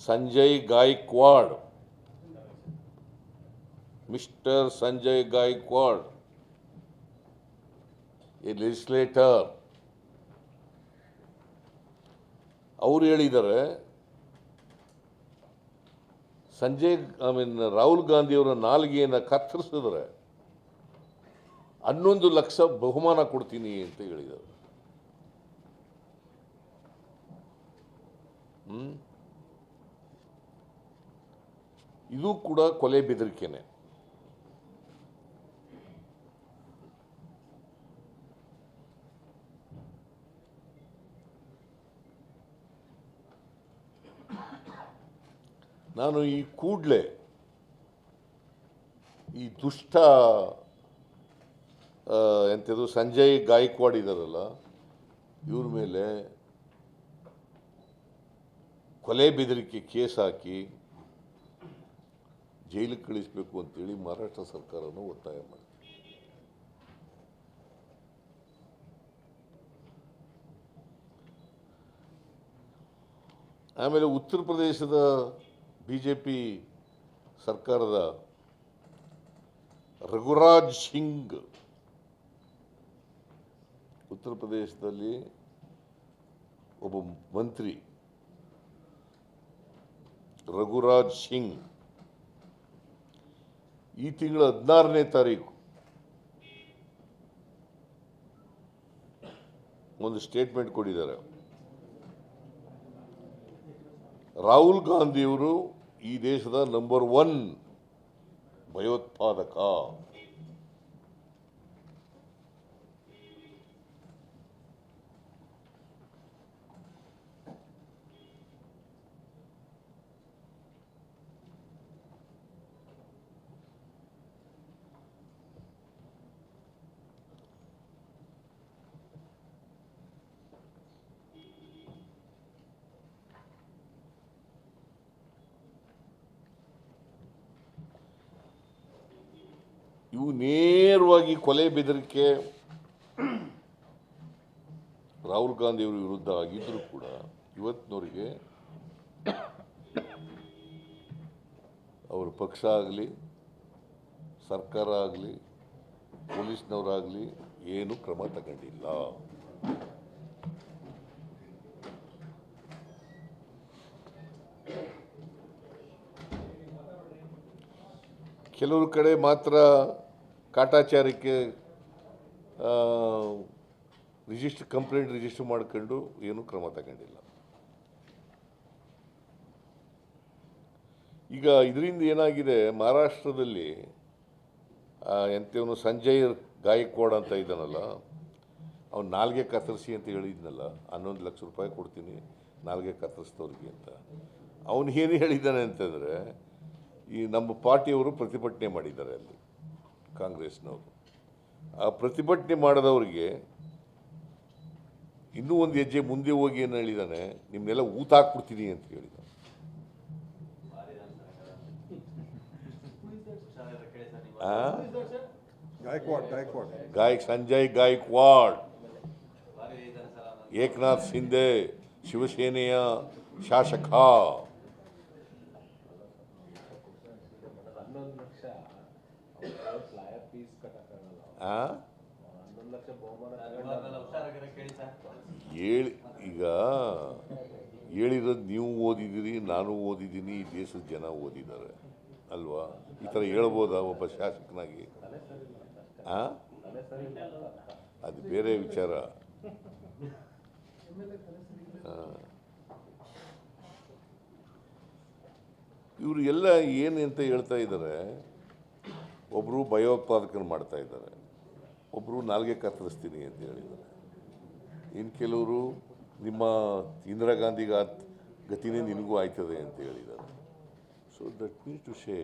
Sanjay Gaikwad, mister Sanjay Gaikwad, a legislator, ಅವರು ಹೇಳಿದ್ದಾರೆ ರಾಹುಲ್ ಗಾಂಧಿಯವರ ನಾಲ್ಗೆಯನ್ನು ಕತ್ತರಿಸಿದ್ರೆ 11 ಲಕ್ಷ ಬಹುಮಾನ ಕೊಡ್ತೀನಿ ಅಂತ ಹೇಳಿದ್ದಾರೆ. ಇದು ಕೂಡ ಕೊಲೆ ಬೆದರಿಕೆನೆ. ನಾನು ಈ ಕೂಡಲೇ ಈ ದುಷ್ಟ ಎಂಥದ್ದು ಸಂಜಯ್ ಗಾಯಕ್ವಾಡ್ ಇದ್ದಾರಲ್ಲ ಇವ್ರ ಮೇಲೆ ಕೊಲೆ ಬೆದರಿಕೆ ಕೇಸ್ ಹಾಕಿ ಜೈಲಿಗೆ ಕಳಿಸಬೇಕು ಅಂತೇಳಿ ಮಹಾರಾಷ್ಟ್ರ ಸರ್ಕಾರವನ್ನು ಒತ್ತಾಯ ಮಾಡಿದೆ. ಆಮೇಲೆ ಉತ್ತರ ಪ್ರದೇಶದ BJP ಸರ್ಕಾರದ ರಘುರಾಜ್ ಸಿಂಗ್, ಉತ್ತರ ಪ್ರದೇಶದಲ್ಲಿ ಒಬ್ಬ ಮಂತ್ರಿ ರಘುರಾಜ್ ಸಿಂಗ್ ಈ ತಿಂಗಳ 16ನೇ ತಾರೀಕು ಒಂದು ಸ್ಟೇಟ್ಮೆಂಟ್ ಕೊಟ್ಟಿದ್ದಾರೆ. ರಾಹುಲ್ ಗಾಂಧಿಯವರು ಈ ದೇಶದ ನಂಬರ್ 1 ಭಯೋತ್ಪಾದಕ. ಇವು ನೇರವಾಗಿ ಕೊಲೆ ಬೆದರಿಕೆ ರಾಹುಲ್ ಗಾಂಧಿಯವರ ವಿರುದ್ಧ ಆಗಿದ್ದರೂ ಕೂಡ ಇವತ್ತಿನವರಿಗೆ ಅವರ ಪಕ್ಷ ಆಗಲಿ ಸರ್ಕಾರ ಆಗಲಿ ಪೊಲೀಸ್ನವರಾಗಲಿ ಏನು ಕ್ರಮ ತಗೊಂಡಿಲ್ಲ. ಕೆಲವರು ಕಡೆ ಮಾತ್ರ ಕಾಟಾಚಾರಕ್ಕೆ ಕಂಪ್ಲೇಂಟ್ ರಿಜಿಸ್ಟರ್ ಮಾಡ್ಕೊಂಡು ಏನೂ ಕ್ರಮ ತಗೊಂಡಿಲ್ಲ. ಈಗ ಇದರಿಂದ ಏನಾಗಿದೆ, ಮಹಾರಾಷ್ಟ್ರದಲ್ಲಿ ಎಂಥವನು ಸಂಜಯ್ ಗಾಯಕ್ವಾಡ್ ಅಂತ ಇದ್ದಾನಲ್ಲ, ಅವ್ನು ನಾಲ್ಗೆ ಕತ್ತರಿಸಿ ಅಂತ ಹೇಳಿದ್ನಲ್ಲ, 11 ಲಕ್ಷ ರೂಪಾಯಿ ಕೊಡ್ತೀನಿ ನಾಲ್ಗೆ ಕತ್ತರಿಸಿದವ್ರಿಗೆ ಅಂತ. ಅವನು ಏನು ಹೇಳಿದ್ದಾನೆ ಅಂತಂದರೆ, ಈ ನಮ್ಮ ಪಾರ್ಟಿಯವರು ಪ್ರತಿಭಟನೆ ಮಾಡಿದ್ದಾರೆ ಅಲ್ಲಿ, ಕಾಂಗ್ರೆಸ್ನವರು. ಆ ಪ್ರತಿಭಟನೆ ಮಾಡಿದವರಿಗೆ ಇನ್ನೂ ಒಂದು ಹೆಜ್ಜೆ ಮುಂದೆ ಹೋಗಿ ಏನು ಹೇಳಿದ್ದಾನೆ, ನಿಮ್ಮನ್ನೆಲ್ಲ ಊತ ಹಾಕ್ಬಿಡ್ತೀನಿ ಅಂತ ಹೇಳಿದ. ಸಂಜಯ್ ಗಾಯಕ್ವಾಡ್, ಏಕನಾಥ್ ಶಿಂದೆ ಶಿವಸೇನೆಯ ಶಾಸಕ. ಈಗ ಹೇಳಿರೋದು ನೀವು ಓದಿದ್ದೀರಿ, ನಾನು ಓದಿದ್ದೀನಿ, ಈ ದೇಶದ ಜನ ಓದಿದ್ದಾರೆ ಅಲ್ವಾ? ಈ ಥರ ಹೇಳ್ಬೋದಾ ಒಬ್ಬ ಶಾಸಕನಾಗಿ? ಅದು ಬೇರೆ ವಿಚಾರ. ಇವರು ಎಲ್ಲ ಏನು ಅಂತ ಹೇಳ್ತಾ ಇದ್ದಾರೆ. ಒಬ್ಬರು ಭಯೋತ್ಪಾದಕನ ಮಾಡ್ತಾ ಇದ್ದಾರೆ, ಒಬ್ಬರು ನಾಲ್ಗೆ ಕತ್ತರಿಸ್ತೀನಿ ಅಂತ ಹೇಳಿದ್ದಾರೆ. ಇನ್ನು ಕೆಲವರು ನಿಮ್ಮ ಇಂದಿರಾ ಗಾಂಧಿಗೆ ಗತಿನೇ ನಿನಗೂ ಆಯ್ತದೆ ಅಂತ ಹೇಳಿದ್ದಾರೆ. So that means to say,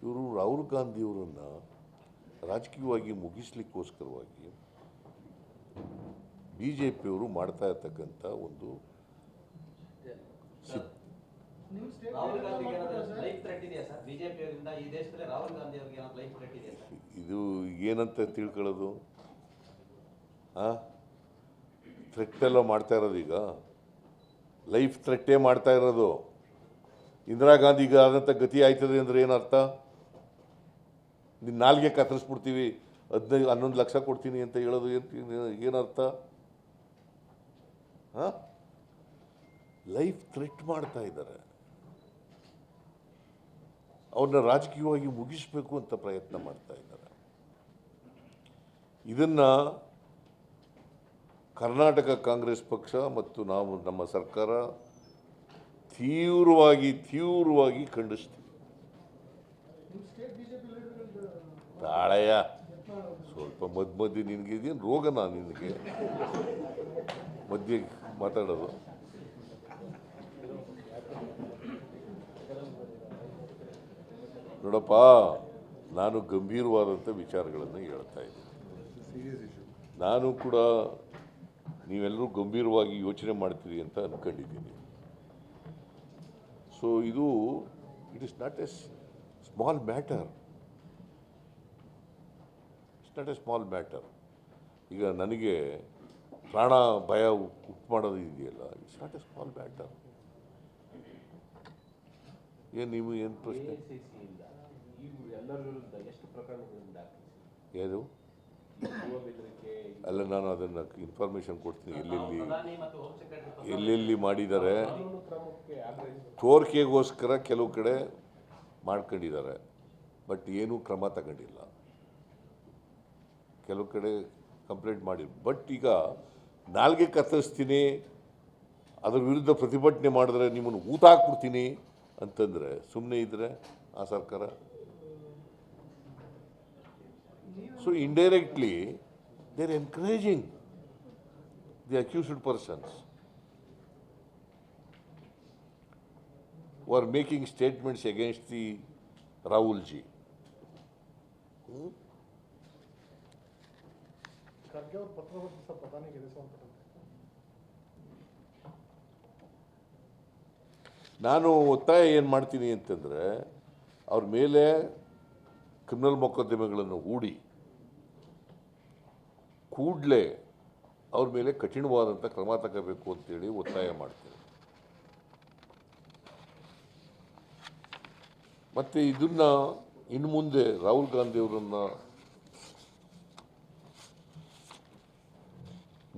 ಇವರು ರಾಹುಲ್ ಗಾಂಧಿಯವರನ್ನು ರಾಜಕೀಯವಾಗಿ ಮುಗಿಸ್ಲಿಕ್ಕೋಸ್ಕರವಾಗಿ BJPಯವರು ಮಾಡ್ತಾ ಇರ್ತಕ್ಕಂಥ ಒಂದು ಇದು ಏನಂತ ತಿಳ್ಕೊಳ್ಳೋದು? ಥ್ರೆಟ್ ಎಲ್ಲ ಮಾಡ್ತಾ ಇರೋದು, ಈಗ ಲೈಫ್ ಥ್ರೆಟ್ಟೇ ಮಾಡ್ತಾ ಇರೋದು. ಇಂದಿರಾ ಗಾಂಧಿಗೆ ಆದಂಥ ಗತಿ ಆಯ್ತದೆ ಅಂದರೆ ಏನರ್ಥ? ನಿನ್ನ ನಾಲ್ಗೆ ಕತ್ತರಿಸ್ಬಿಡ್ತೀವಿ, 11 ಲಕ್ಷ ಕೊಡ್ತೀನಿ ಅಂತ ಹೇಳೋದು ಏನರ್ಥ? ಲೈಫ್ ಥ್ರೆಟ್ ಮಾಡ್ತಾ ಇದ್ದಾರೆ. ಅವ್ರನ್ನ ರಾಜಕೀಯವಾಗಿ ಮುಗಿಸಬೇಕು ಅಂತ ಪ್ರಯತ್ನ ಮಾಡ್ತಾ ಇದ್ದಾರೆ. ಇದನ್ನು ಕರ್ನಾಟಕ ಕಾಂಗ್ರೆಸ್ ಪಕ್ಷ ಮತ್ತು ನಮ್ಮ ಸರ್ಕಾರ ತೀವ್ರವಾಗಿ ಖಂಡಿಸ್ತೀವಿ. ತಾಳಯ್ಯ, ಸ್ವಲ್ಪ ಮಧ್ಯೆ ನಿನಗೆ ಇದೇನು ರೋಗನಾ ನಿನಗೆ ಮಧ್ಯೆ ಮಾತಾಡೋದು? ನೋಡಪ್ಪ, ನಾನು ಗಂಭೀರವಾದಂಥ ವಿಚಾರಗಳನ್ನು ಹೇಳ್ತಾ ಇದ್ದೀನಿ. Serious issue. ನಾನು ಕೂಡ ನೀವೆಲ್ಲರೂ ಗಂಭೀರವಾಗಿ ಯೋಚನೆ ಮಾಡ್ತೀರಿ ಅಂತ ಅಂದ್ಕೊಂಡಿದ್ದೀನಿ. ಸೊ ಇದು it is not A small matter. It's not A small matter. ಈಗ ನನಗೆ ಪ್ರಾಣ ಭಯ ಉಂಟು ಮಾಡೋದು ಇದೆಯಲ್ಲ, it's not A small matter. ಏನು ನೀವು ಏನು ಪ್ರಶ್ನೆ? ಎಲ್ಲರ ವಿರುದ್ಧ ಎಷ್ಟು ಪ್ರಕರಣಗಳಿಂದ ದಾಖಲಿಸಿ ಏನು ಯುವ ಬೆದರಿಕೆ ಅಲ್ಲ, ನಾನು ಅದನ್ನು ಇನ್ಫಾರ್ಮೇಷನ್ ಕೊಡ್ತೀನಿ. ಪ್ರಧಾನಿ ಮತ್ತು ಹೋಮ್ ಸೆಕ್ರೆಟರಿ ಎಲ್ಲೆಲ್ಲಿ ಮಾಡಿದ್ದಾರೆ, ಕಾನೂನು ಕ್ರಮಕ್ಕೆ ಆಗ್ರಹಿಸಿ ತೋರಿಕೆಗೋಸ್ಕರ ಕೆಲವು ಕಡೆ ಮಾಡ್ಕೊಂಡಿದ್ದಾರೆ, ಬಟ್ ಏನೂ ಕ್ರಮ ತಗೊಂಡಿಲ್ಲ. ಕೆಲವು ಕಡೆ ಕಂಪ್ಲೇಂಟ್ ಮಾಡಿ, ಬಟ್ ಈಗ ನಾಲ್ಗೆ ಕತ್ತರಿಸ್ತೀನಿ, ಅದ್ರ ವಿರುದ್ಧ ಪ್ರತಿಭಟನೆ ಮಾಡಿದ್ರೆ ನಿಮ್ಮನ್ನು ಊತ ಹಾಕ್ಬಿಡ್ತೀನಿ ಅಂತಂದರೆ ಸುಮ್ಮನೆ ಇದ್ದರೆ ಆ ಸರ್ಕಾರ. So indirectly they are encouraging the accused persons who are making statements against the Rahul ji. Kharge ಅವ್ರ ಪತ್ರ ಬರೆದು ಸರ್ ಪ್ರಧಾನಿಗೆ ಇದೆ ಸಂಬಂಧಪಟ್ಟಂತೆ. ನಾನು ಒತ್ತಾಯ ಏನು ಮಾಡ್ತೀನಿ ಅಂತಂದರೆ, ಅವ್ರ ಮೇಲೆ ಕ್ರಿಮಿನಲ್ ಮೊಕದ್ದಮೆಗಳನ್ನು ಹೂಡಿ ಕೂಡಲೇ ಅವ್ರ ಮೇಲೆ ಕಠಿಣವಾದಂಥ ಕ್ರಮ ತಗೋಬೇಕು ಅಂತೇಳಿ ಒತ್ತಾಯ ಮಾಡ್ತೀನಿ. ಮತ್ತು ಇದನ್ನು ಇನ್ನು ಮುಂದೆ ರಾಹುಲ್ ಗಾಂಧಿಯವರನ್ನು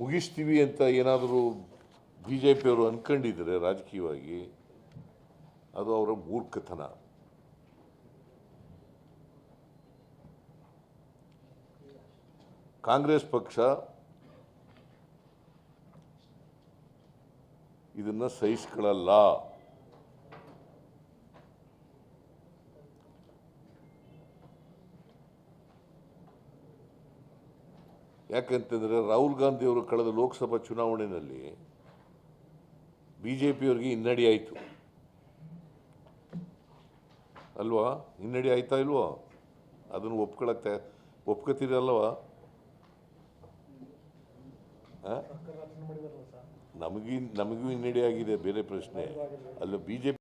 ಮುಗಿಸ್ತೀವಿ ಅಂತ ಏನಾದರೂ ಬಿ ಜೆ ಪಿಯವರು ಅಂದ್ಕೊಂಡಿದ್ದಾರೆ ರಾಜಕೀಯವಾಗಿ, ಅದು ಅವರ ಮೂರ್ಖತನ. ಕಾಂಗ್ರೆಸ್ ಪಕ್ಷ ಇದನ್ನು ಸಹಿಸ್ಕೊಳ್ಳಲ್ಲ. ಯಾಕಂತಂದರೆ ರಾಹುಲ್ ಗಾಂಧಿಯವರು ಕಳೆದ ಲೋಕಸಭಾ ಚುನಾವಣೆಯಲ್ಲಿ ಬಿ ಜೆ ಪಿಯವರಿಗೆ ಹಿನ್ನಡೆ ಆಯಿತು ಅಲ್ವಾ? ಹಿನ್ನಡೆ ಆಯ್ತಾ ಇಲ್ವಾ? ಅದನ್ನು ಒಪ್ಕೋತೀರಲ್ವಾ? ಸರ್ಕಾರ ರಚನೆ ಮಾಡಿದಾರಲ್ಲ ಸರ್, ನಮಗೂ ಹಿನ್ನಡೆ ಆಗಿದೆ, ಬೇರೆ ಪ್ರಶ್ನೆ. ಅಲ್ಲ, ಬಿ ಜೆ